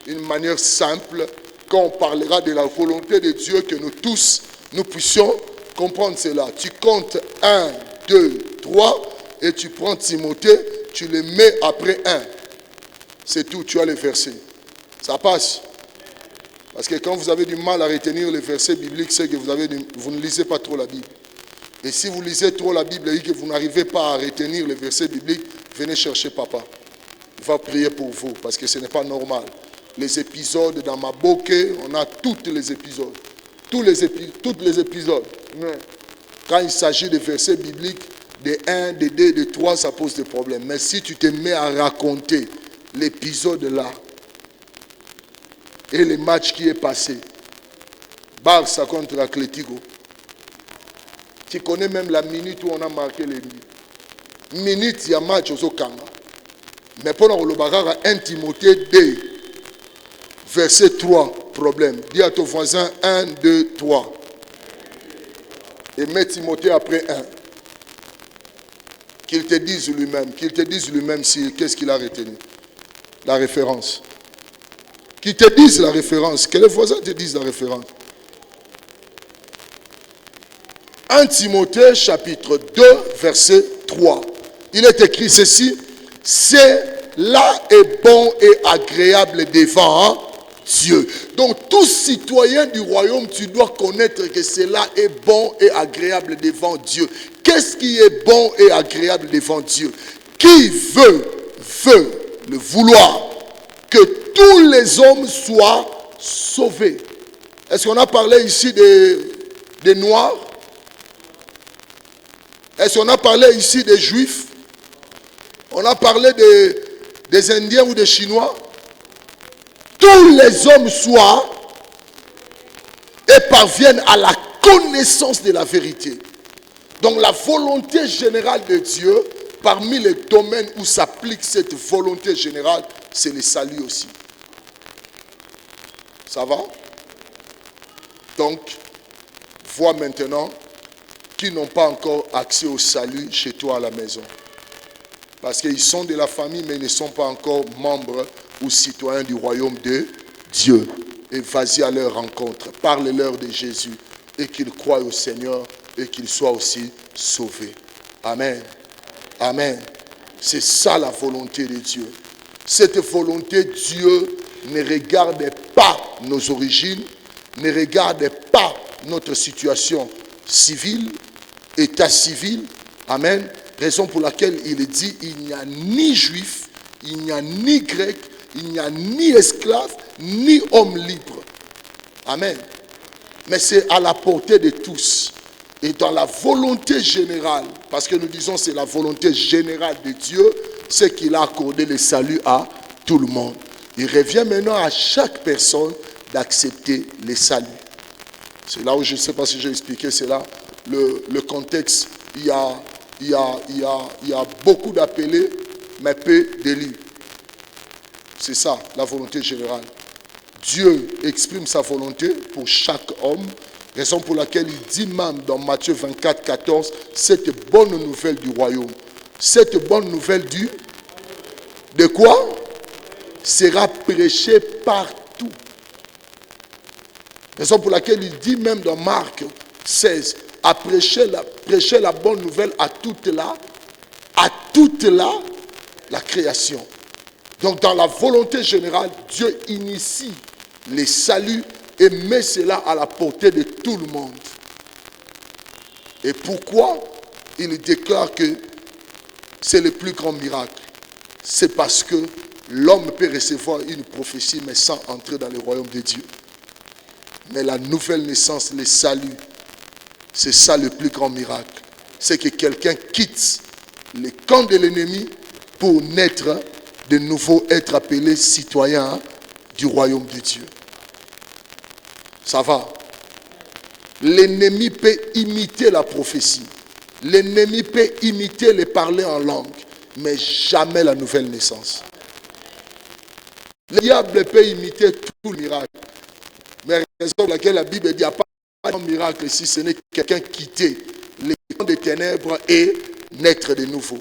Une manière simple, quand on parlera de la volonté de Dieu, que nous tous, nous puissions comprendre cela. Tu comptes 1, 2, 3 et tu prends Timothée, tu le mets après 1. C'est tout, tu as les versets. Ça passe. Parce que quand vous avez du mal à retenir les versets bibliques, c'est que vous ne lisez pas trop la Bible. Et si vous lisez trop la Bible et que vous n'arrivez pas à retenir les versets bibliques, venez chercher papa. Il va prier pour vous parce que ce n'est pas normal. Les épisodes dans ma bouquet, on a tous les épisodes. Tous les épisodes. Mais quand il s'agit de versets bibliques, de 1, de 2, de 3, ça pose des problèmes. Mais si tu te mets à raconter l'épisode là, et le match qui est passé, Barça contre Atlético, tu connais même la minute où on a marqué les buts. Minute, il y a match au Kanga. Mais pendant le bagarre, 1 Timothée 2, verset 3, problème. Dis à ton voisin 1, 2, 3. Et mets Timothée après 1. Qu'il te dise lui-même si, qu'est-ce qu'il a retenu. La référence. Qu'il te dise la référence. Que le voisin te dise la référence. 1 Timothée chapitre 2 verset 3. Il est écrit ceci. Cela est bon et agréable devant Dieu. Donc tout citoyen du royaume, tu dois connaître que cela est bon et agréable devant Dieu. Qu'est-ce qui est bon et agréable devant Dieu? Qui veut le vouloir que tous les hommes soient sauvés. Est-ce qu'on a parlé ici des Noirs? Est-ce qu'on a parlé ici des Juifs? On a parlé des Indiens ou des Chinois? Tous les hommes soient et parviennent à la connaissance de la vérité. Donc la volonté générale de Dieu, parmi les domaines où s'applique cette volonté générale, c'est le salut aussi. Ça va? Donc, vois maintenant qui n'ont pas encore accès au salut chez toi à la maison. Parce qu'ils sont de la famille, mais ils ne sont pas encore membres ou citoyens du royaume de Dieu. Et vas-y à leur rencontre. Parle-leur de Jésus et qu'ils croient au Seigneur et qu'ils soient aussi sauvés. Amen. Amen. C'est ça la volonté de Dieu. Cette volonté, Dieu ne regarde pas nos origines, ne regarde pas notre situation civile, état civil. Amen. Raison pour laquelle il dit, il n'y a ni juif, il n'y a ni grec, il n'y a ni esclave, ni homme libre. Amen. Mais c'est à la portée de tous. Et dans la volonté générale, parce que nous disons c'est la volonté générale de Dieu, c'est qu'il a accordé le salut à tout le monde. Il revient maintenant à chaque personne d'accepter le salut. C'est là où je ne sais pas si j'ai expliqué cela. Le contexte, il y a beaucoup d'appelés, mais peu d'élus. C'est ça, la volonté générale. Dieu exprime sa volonté pour chaque homme, raison pour laquelle il dit même dans Matthieu 24, 14, cette bonne nouvelle du royaume. Cette bonne nouvelle de quoi? Sera prêchée partout. Raison pour laquelle il dit même dans Marc 16, à prêcher la bonne nouvelle à toute la création. Donc dans la volonté générale, Dieu initie les saluts et met cela à la portée de tout le monde. Et pourquoi il déclare que c'est le plus grand miracle? C'est parce que l'homme peut recevoir une prophétie mais sans entrer dans le royaume de Dieu. Mais la nouvelle naissance, le salut, c'est ça le plus grand miracle. C'est que quelqu'un quitte le camp de l'ennemi pour naître de nouveau, être appelé citoyen du royaume de Dieu. Ça va. L'ennemi peut imiter la prophétie. L'ennemi peut imiter les parler en langue, mais jamais la nouvelle naissance. Le diable peut imiter tout le miracle. Mais raison pour laquelle la Bible dit qu'il n'y a pas de miracle si ce n'est quelqu'un quitter les camps des ténèbres et naître de nouveau.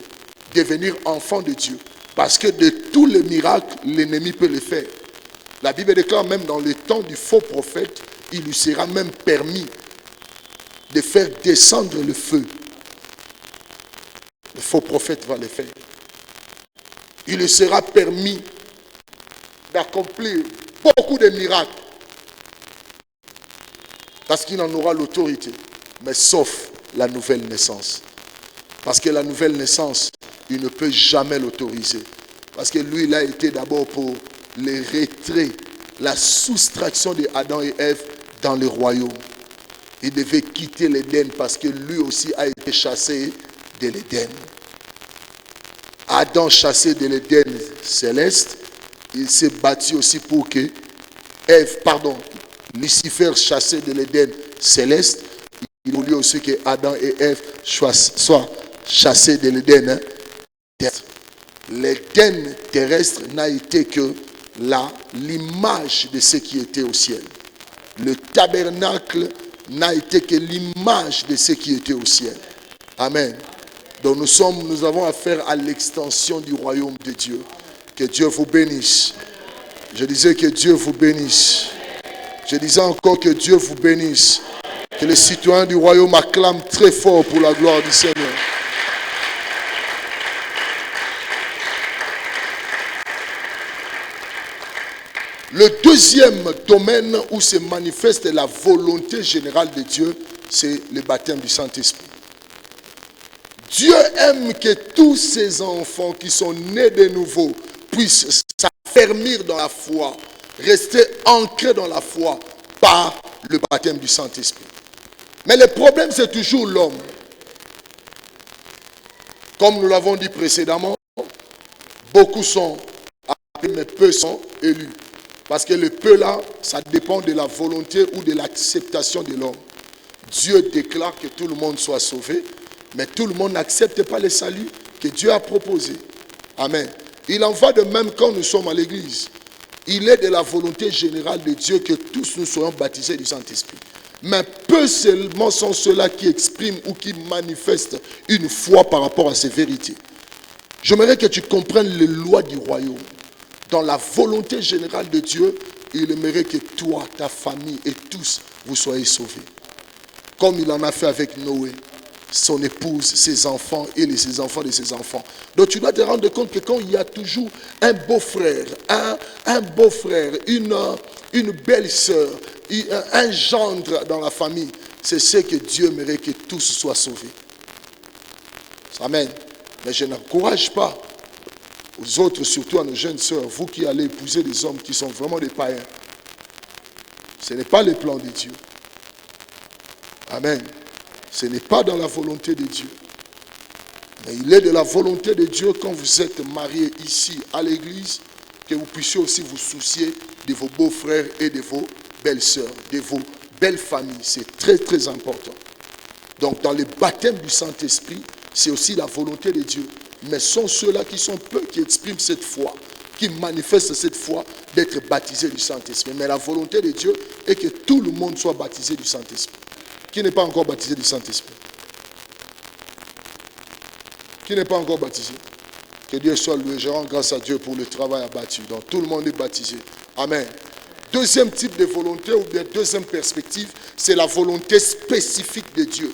Devenir enfant de Dieu. Parce que de tous les miracles, l'ennemi peut les faire. La Bible déclare même dans le temps du faux prophète, il lui sera même permis de faire descendre le feu. Le faux prophète va le faire. Il lui sera permis d'accomplir beaucoup de miracles. Parce qu'il en aura l'autorité. Mais sauf la nouvelle naissance. Parce que la nouvelle naissance, il ne peut jamais l'autoriser. Parce que lui, il a été d'abord pour le retrait, la soustraction de Adam et Ève dans le royaume. Il devait quitter l'Éden parce que lui aussi a été chassé de l'Éden. Adam chassé de l'Éden céleste, il s'est battu aussi pour que Lucifer chassé de l'Éden céleste, il voulait aussi que Adam et Ève soient chassés de l'Éden terrestre. L'Éden terrestre n'a été que l'image de ce qui était au ciel. Le tabernacle n'a été que l'image de ce qui était au ciel. Amen. Donc nous avons affaire à l'extension du royaume de Dieu. Que Dieu vous bénisse. Je disais que Dieu vous bénisse. Je disais encore que Dieu vous bénisse. Que les citoyens du royaume acclament très fort pour la gloire du Seigneur. Le deuxième domaine où se manifeste la volonté générale de Dieu, c'est le baptême du Saint-Esprit. Dieu aime que tous ses enfants qui sont nés de nouveau puissent s'affermir dans la foi, rester ancrés dans la foi par le baptême du Saint-Esprit. Mais le problème, c'est toujours l'homme. Comme nous l'avons dit précédemment, beaucoup sont appelés, mais peu sont élus. Parce que le peu là, ça dépend de la volonté ou de l'acceptation de l'homme. Dieu déclare que tout le monde soit sauvé, mais tout le monde n'accepte pas le salut que Dieu a proposé. Amen. Il en va de même quand nous sommes à l'église. Il est de la volonté générale de Dieu que tous nous soyons baptisés du Saint-Esprit. Mais peu seulement sont ceux-là qui expriment ou qui manifestent une foi par rapport à ces vérités. J'aimerais que tu comprennes les lois du royaume. Dans la volonté générale de Dieu, il aimerait que toi, ta famille et tous, vous soyez sauvés. Comme il en a fait avec Noé. son épouse, ses enfants et les enfants de ses enfants. Donc tu dois te rendre compte que quand il y a toujours un beau-frère, un beau-frère, une belle-sœur, un gendre dans la famille, c'est ce que Dieu aimerait que tous soient sauvés. Amen. Mais je n'encourage pas aux autres, surtout à nos jeunes sœurs, vous qui allez épouser des hommes qui sont vraiment des païens. Ce n'est pas le plan de Dieu. Amen. Ce n'est pas dans la volonté de Dieu. Mais il est de la volonté de Dieu quand vous êtes mariés ici à l'église, que vous puissiez aussi vous soucier de vos beaux-frères et de vos belles-sœurs, de vos belles familles. C'est très très important. Donc dans le baptême du Saint-Esprit, c'est aussi la volonté de Dieu. Mais sont ceux-là qui sont peu, qui expriment cette foi, qui manifestent cette foi d'être baptisés du Saint-Esprit. Mais la volonté de Dieu est que tout le monde soit baptisé du Saint-Esprit. Qui n'est pas encore baptisé du Saint-Esprit? Qui n'est pas encore baptisé? Que Dieu soit loué. Je rends grâce à Dieu pour le travail abattu. Donc tout le monde est baptisé. Amen. Deuxième type de volonté, ou bien deuxième perspective, c'est la volonté spécifique de Dieu.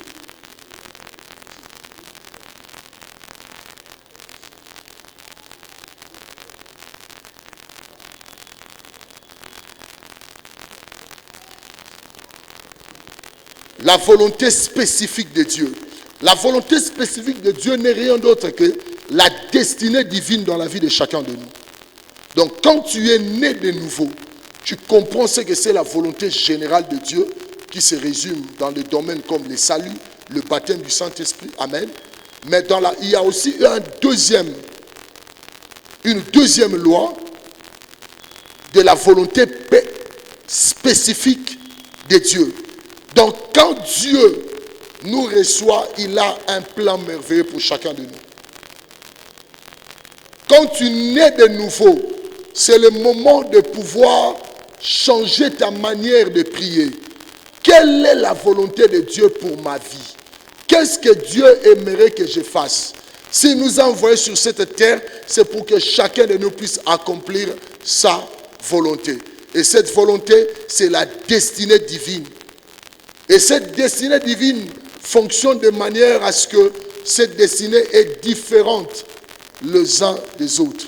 La volonté spécifique de Dieu. La volonté spécifique de Dieu n'est rien d'autre que la destinée divine dans la vie de chacun de nous. Donc quand tu es né de nouveau, tu comprends ce que c'est la volonté générale de Dieu qui se résume dans des domaines comme le salut, le baptême du Saint-Esprit. Amen. Mais il y a aussi une deuxième loi de la volonté spécifique de Dieu. Donc, quand Dieu nous reçoit, il a un plan merveilleux pour chacun de nous. Quand tu nais de nouveau, c'est le moment de pouvoir changer ta manière de prier. Quelle est la volonté de Dieu pour ma vie? Qu'est-ce que Dieu aimerait que je fasse? S'il nous a envoyés sur cette terre, c'est pour que chacun de nous puisse accomplir sa volonté. Et cette volonté, c'est la destinée divine. Et cette destinée divine fonctionne de manière à ce que cette destinée est différente les uns des autres.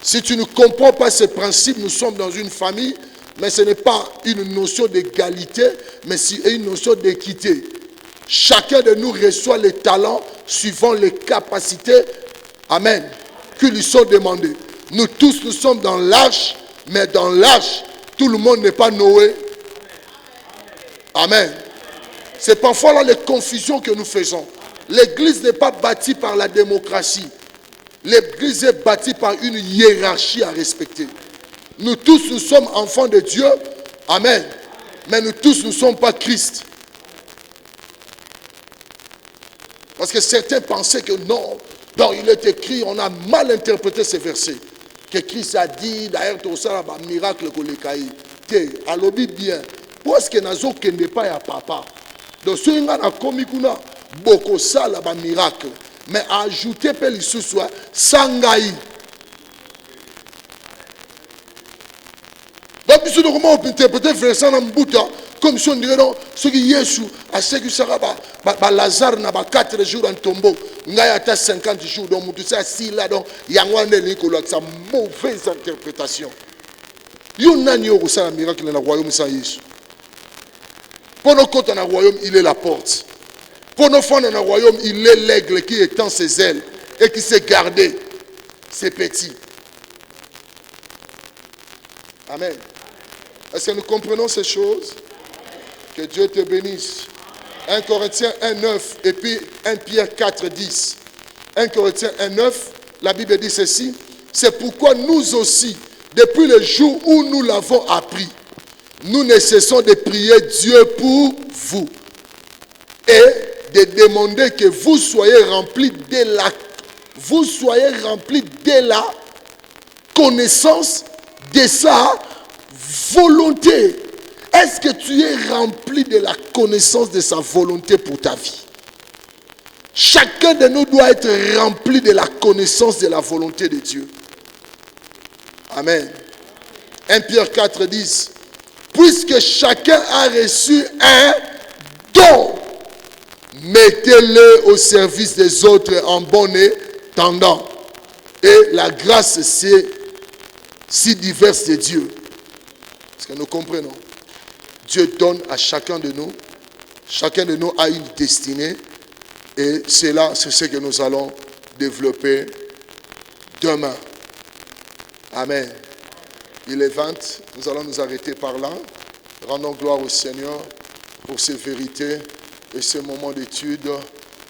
Si tu ne comprends pas ce principe, nous sommes dans une famille, mais ce n'est pas une notion d'égalité, mais c'est une notion d'équité. Chacun de nous reçoit les talents suivant les capacités, amen, qui lui sont demandées. Nous tous, nous sommes dans l'arche, mais dans l'arche, tout le monde n'est pas Noé. Amen. C'est parfois là les confusions que nous faisons. L'église n'est pas bâtie par la démocratie. L'église est bâtie par une hiérarchie à respecter. Nous tous, nous sommes enfants de Dieu. Amen. Mais nous tous, nous ne sommes pas Christ. Parce que certains pensaient que non, il est écrit, on a mal interprété ces versets. Que Christ a dit, d'ailleurs, tout ça, un miracle que les caïds. Alors bien. Où est-ce que nazo kende pas ya papa? Donc ce nga na komikuna boko sala ba miracle, mais ajouter pe lisusu sangai. Donc biso de comment on peut interpréter verset na mbuta comme si on dirait non ce qui Yesu a ce que ça ba Lazare na ba 4 jours en tombeau, ngai ata 50 jours donc mutu ça si là donc yangwa ndeli ko la sa mauvaise interprétation. Yo nani yo ko sala miracle na royaume sans Yesu? Pour nos côtés dans le royaume, il est la porte. Pour nos femmes dans le royaume, il est l'aigle qui étend ses ailes et qui sait garder ses petits. Amen. Est-ce que nous comprenons ces choses? Que Dieu te bénisse. 1 Corinthiens 1,9 et puis 1 Pierre 4,10. 1 Corinthiens 1,9, la Bible dit ceci. C'est pourquoi nous aussi, depuis le jour où nous l'avons appris, nous ne cessons de prier Dieu pour vous et de demander que vous soyez remplis de la connaissance de sa volonté. Est-ce que tu es rempli de la connaissance de sa volonté pour ta vie? Chacun de nous doit être rempli de la connaissance de la volonté de Dieu. Amen. 1 Pierre 4,10. Puisque chacun a reçu un don, Mettez-le au service des autres en bon étendant. Et la grâce, c'est si diverse de Dieu. Est-ce que nous comprenons? Dieu donne à chacun de nous. Chacun de nous a une destinée. Et c'est là, c'est ce que nous allons développer demain. Amen. Il est 20. Nous allons nous arrêter par là. Rendons gloire au Seigneur pour ces vérités et ce moment d'étude.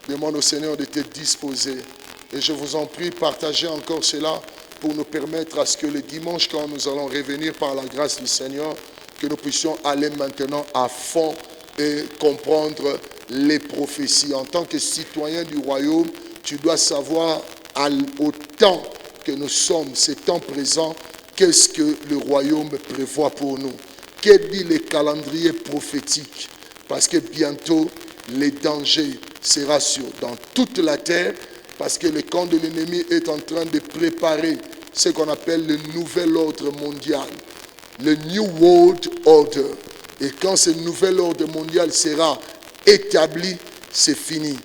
Demande au Seigneur de te disposer. Et je vous en prie, partagez encore cela pour nous permettre à ce que le dimanche, quand nous allons revenir par la grâce du Seigneur, que nous puissions aller maintenant à fond et comprendre les prophéties. En tant que citoyen du royaume, tu dois savoir au temps que nous sommes, ces temps présents, qu'est-ce que le royaume prévoit pour nous. Que dit le calendrier prophétique? Parce que bientôt, les dangers seront dans toute la terre, parce que le camp de l'ennemi est en train de préparer ce qu'on appelle le nouvel ordre mondial, le New World Order. Et quand ce nouvel ordre mondial sera établi, c'est fini.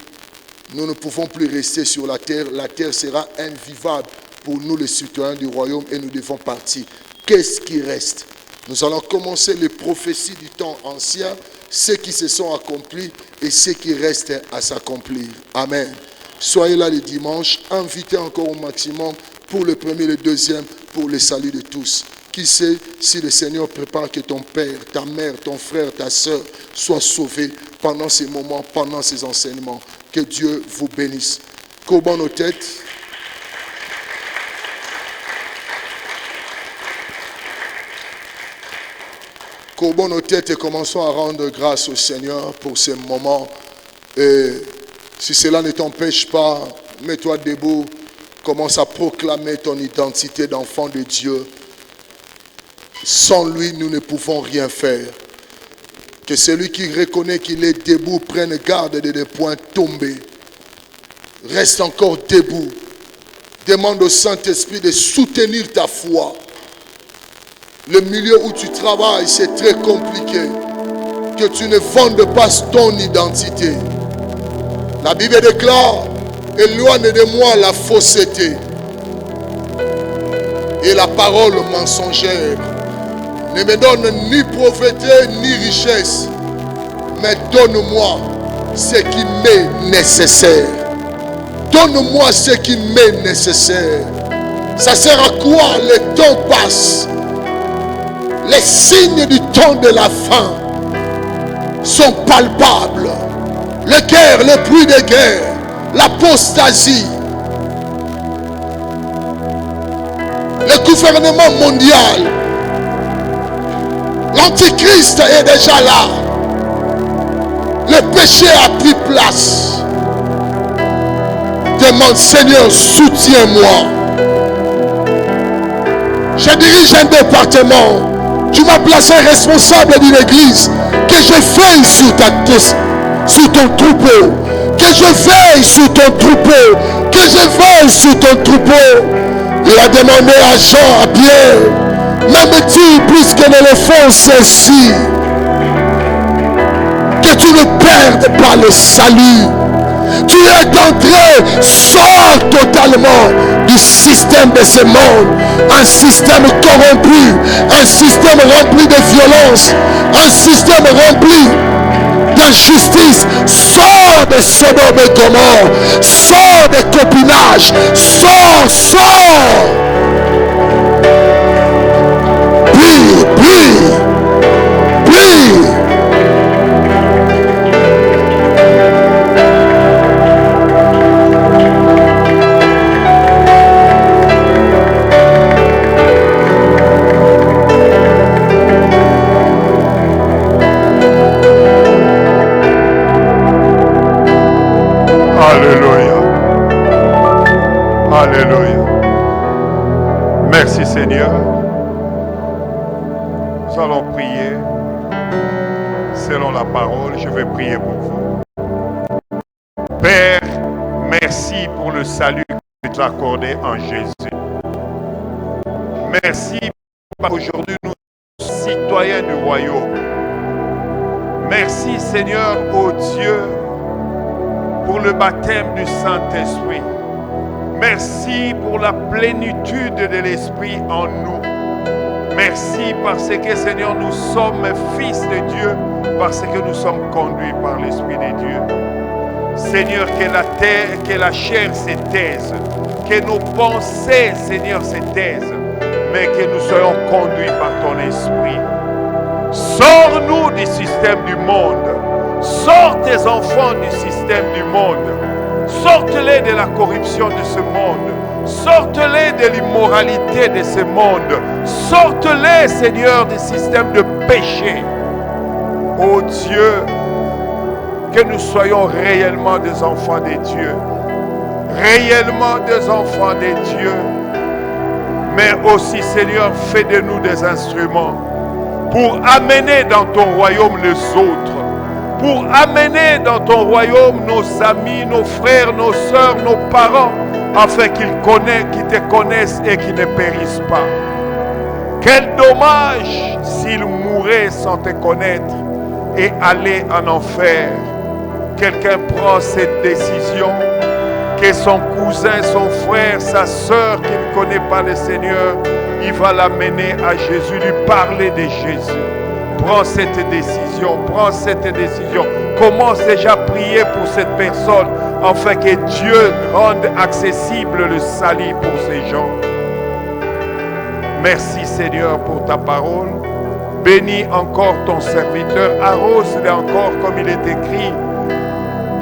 Nous ne pouvons plus rester sur la terre sera invivable pour nous les citoyens du royaume et nous devons partir. Qu'est-ce qui reste? Nous allons commencer les prophéties du temps ancien, ceux qui se sont accomplis et ceux qui restent à s'accomplir. Amen. Soyez là le dimanche, invitez encore au maximum pour le premier et le deuxième, pour le salut de tous. Qui sait si le Seigneur prépare que ton père, ta mère, ton frère, ta soeur soient sauvés pendant ces moments, pendant ces enseignements. Que Dieu vous bénisse. Courbons nos têtes. Courbons nos têtes et commençons à rendre grâce au Seigneur pour ces moments. Et si cela ne t'empêche pas, mets-toi debout, commence à proclamer ton identité d'enfant de Dieu. Sans lui, nous ne pouvons rien faire. Que celui qui reconnaît qu'il est debout prenne garde de ne point tomber. Reste encore debout. Demande au Saint-Esprit de soutenir ta foi. Le milieu où tu travailles, c'est très compliqué. Que tu ne vendes pas ton identité. La Bible déclare, éloigne de moi la fausseté et la parole mensongère. Ne me donne ni pauvreté ni richesse, mais donne-moi ce qui m'est nécessaire. Donne-moi ce qui m'est nécessaire. Ça sert à quoi? Le temps passe. Les signes du temps de la fin sont palpables. Les guerres, les bruits de guerre, l'apostasie, le gouvernement mondial, l'antichrist est déjà là. Le péché a pris place. Demande, Seigneur, soutiens-moi. Je dirige un département. Tu m'as placé responsable d'une église. Que je veille sur ton troupeau. Que je veille sur ton troupeau. Que je veille sur ton troupeau. Il a demandé à Jean, à Pierre, m'aimes-tu plus que l'éléphant ceci? Que tu ne perdes pas le salut. Tu es entré, sors totalement du système de ce monde. Un système corrompu, un système rempli de violence, un système rempli d'injustice. Sors de Sodome et Gomorrhe, sors des copinages, sors. Brille. Alléluia. Merci Seigneur. Nous allons prier selon la parole. Je vais prier pour vous. Père, merci pour le salut que tu as accordé en Jésus. Merci parce qu'aujourd'hui nous sommes citoyens du royaume. Merci Seigneur, ô Dieu, pour le baptême du Saint-Esprit. Merci pour la plénitude de l'Esprit en nous. Merci parce que, Seigneur, nous sommes fils de Dieu, parce que nous sommes conduits par l'Esprit de Dieu. Seigneur, que la chair se taise, que nos pensées, Seigneur, se taisent, mais que nous soyons conduits par ton Esprit. Sors-nous du système du monde. Sors tes enfants du système du monde. Sorte-les de la corruption de ce monde. Sorte-les de l'immoralité de ce monde. Sorte-les, Seigneur, du système de péché. Oh Dieu, que nous soyons réellement des enfants de Dieu. Réellement des enfants de Dieu. Mais aussi, Seigneur, fais de nous des instruments pour amener dans ton royaume les autres. Pour amener dans ton royaume nos amis, nos frères, nos sœurs, nos parents, afin qu'ils te connaissent et qu'ils ne périssent pas. Quel dommage s'ils mouraient sans te connaître et allaient en enfer. Quelqu'un prend cette décision, que son cousin, son frère, sa sœur qui ne connaît pas le Seigneur, il va l'amener à Jésus, lui parler de Jésus. Prends cette décision, prends cette décision. Commence déjà à prier pour cette personne, afin que Dieu rende accessible le salut pour ces gens. Merci Seigneur pour ta parole. Bénis encore ton serviteur, arrose-le encore comme il est écrit.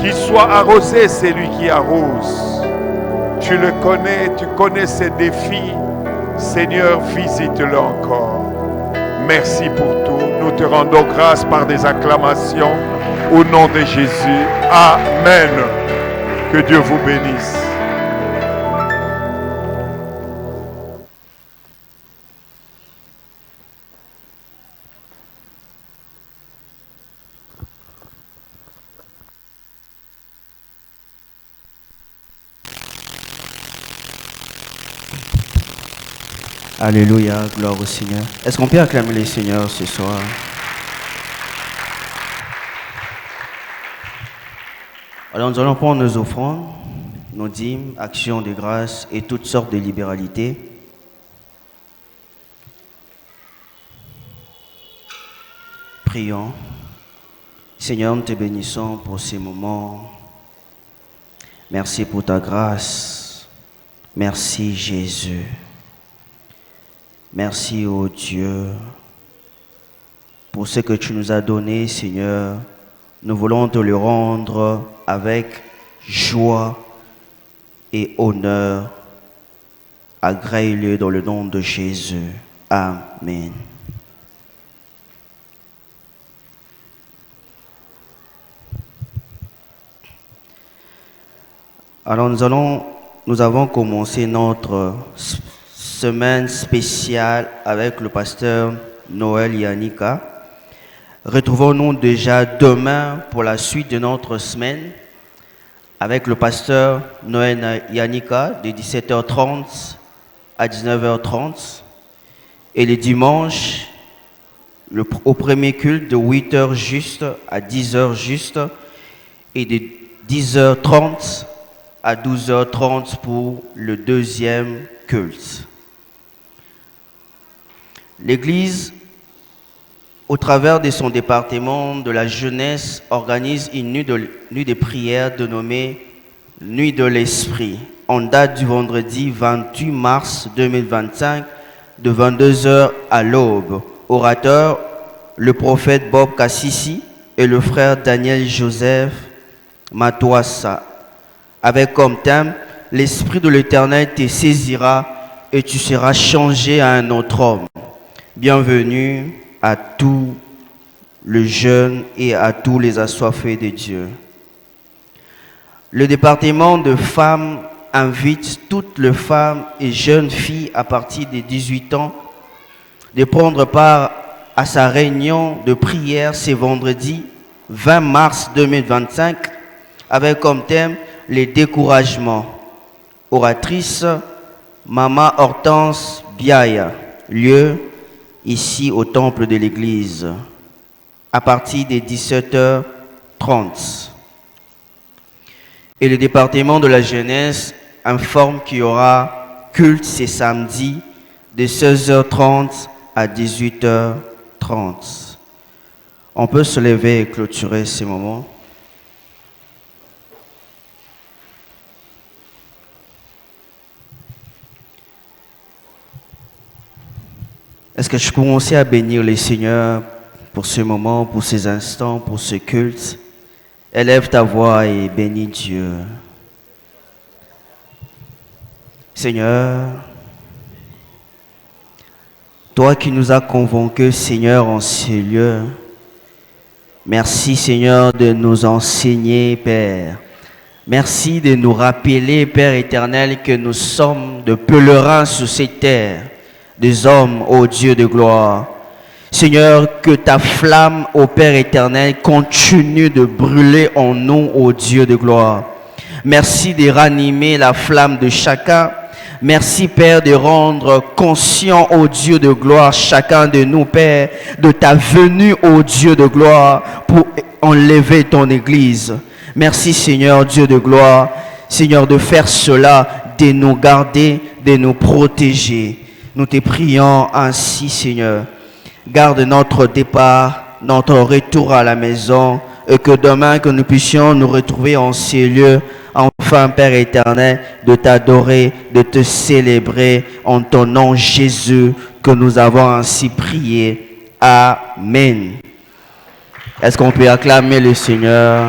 Qu'il soit arrosé, c'est lui qui arrose. Tu le connais, tu connais ses défis. Seigneur, visite-le encore. Merci pour tout. Nous te rendons grâce par des acclamations. Au nom de Jésus. Amen. Que Dieu vous bénisse. Alléluia, gloire au Seigneur. Est-ce qu'on peut acclamer le Seigneur ce soir? Alors nous allons prendre nos offrandes, nos dîmes, actions de grâce et toutes sortes de libéralités. Prions. Seigneur, nous te bénissons pour ces moments. Merci pour ta grâce. Merci Jésus. Merci, ô Dieu, pour ce que tu nous as donné, Seigneur. Nous voulons te le rendre avec joie et honneur. Agrée-le dans le nom de Jésus. Amen. Alors nous avons commencé notre semaine spéciale avec le pasteur Noël Yanika. Retrouvons-nous déjà demain pour la suite de notre semaine avec le pasteur Noël Yanika de 17h30 à 19h30 et le dimanche au premier culte de 8h juste à 10h juste et de 10h30 à 12h30 pour le deuxième culte. L'Église, au travers de son département de la jeunesse, organise une nuit de prière dénommée Nuit de l'Esprit, en date du vendredi 28 mars 2025, de 22h à l'aube. Orateur, le prophète Bob Kassisi et le frère Daniel Joseph Matouassa, avec comme thème « L'Esprit de l'Éternel te saisira et tu seras changé à un autre homme ». Bienvenue à tous les jeunes et à tous les assoiffés de Dieu. Le département de femmes invite toutes les femmes et jeunes filles à partir de 18 ans de prendre part à sa réunion de prière ce vendredi 20 mars 2025 avec comme thème les découragements. Oratrice Maman Hortense Biaya, lieu ici au temple de l'église, à partir de 17h30. Et le département de la jeunesse informe qu'il y aura culte ce samedi de 16h30 à 18h30. On peut se lever et clôturer ces moments. Est-ce que je peux commencer à bénir le Seigneur pour ce moment, pour ces instants, pour ce culte? Élève ta voix et bénis Dieu. Seigneur, toi qui nous as convoqués, Seigneur, en ces lieux, merci, Seigneur, de nous enseigner, Père. Merci de nous rappeler, Père éternel, que nous sommes de pèlerins sur cette terre, des hommes, ô Dieu de gloire. Seigneur, que ta flamme, ô Père éternel, continue de brûler en nous, ô Dieu de gloire. Merci de ranimer la flamme de chacun. Merci, Père, de rendre conscient, ô Dieu de gloire, chacun de nous, Père, de ta venue, ô Dieu de gloire, pour enlever ton Église. Merci, Seigneur, Dieu de gloire, Seigneur, de faire cela, de nous garder, de nous protéger. Nous te prions ainsi, Seigneur. Garde notre départ, notre retour à la maison, et que demain, que nous puissions nous retrouver en ces lieux, enfin, Père éternel, de t'adorer, de te célébrer en ton nom, Jésus, que nous avons ainsi prié. Amen. Est-ce qu'on peut acclamer le Seigneur?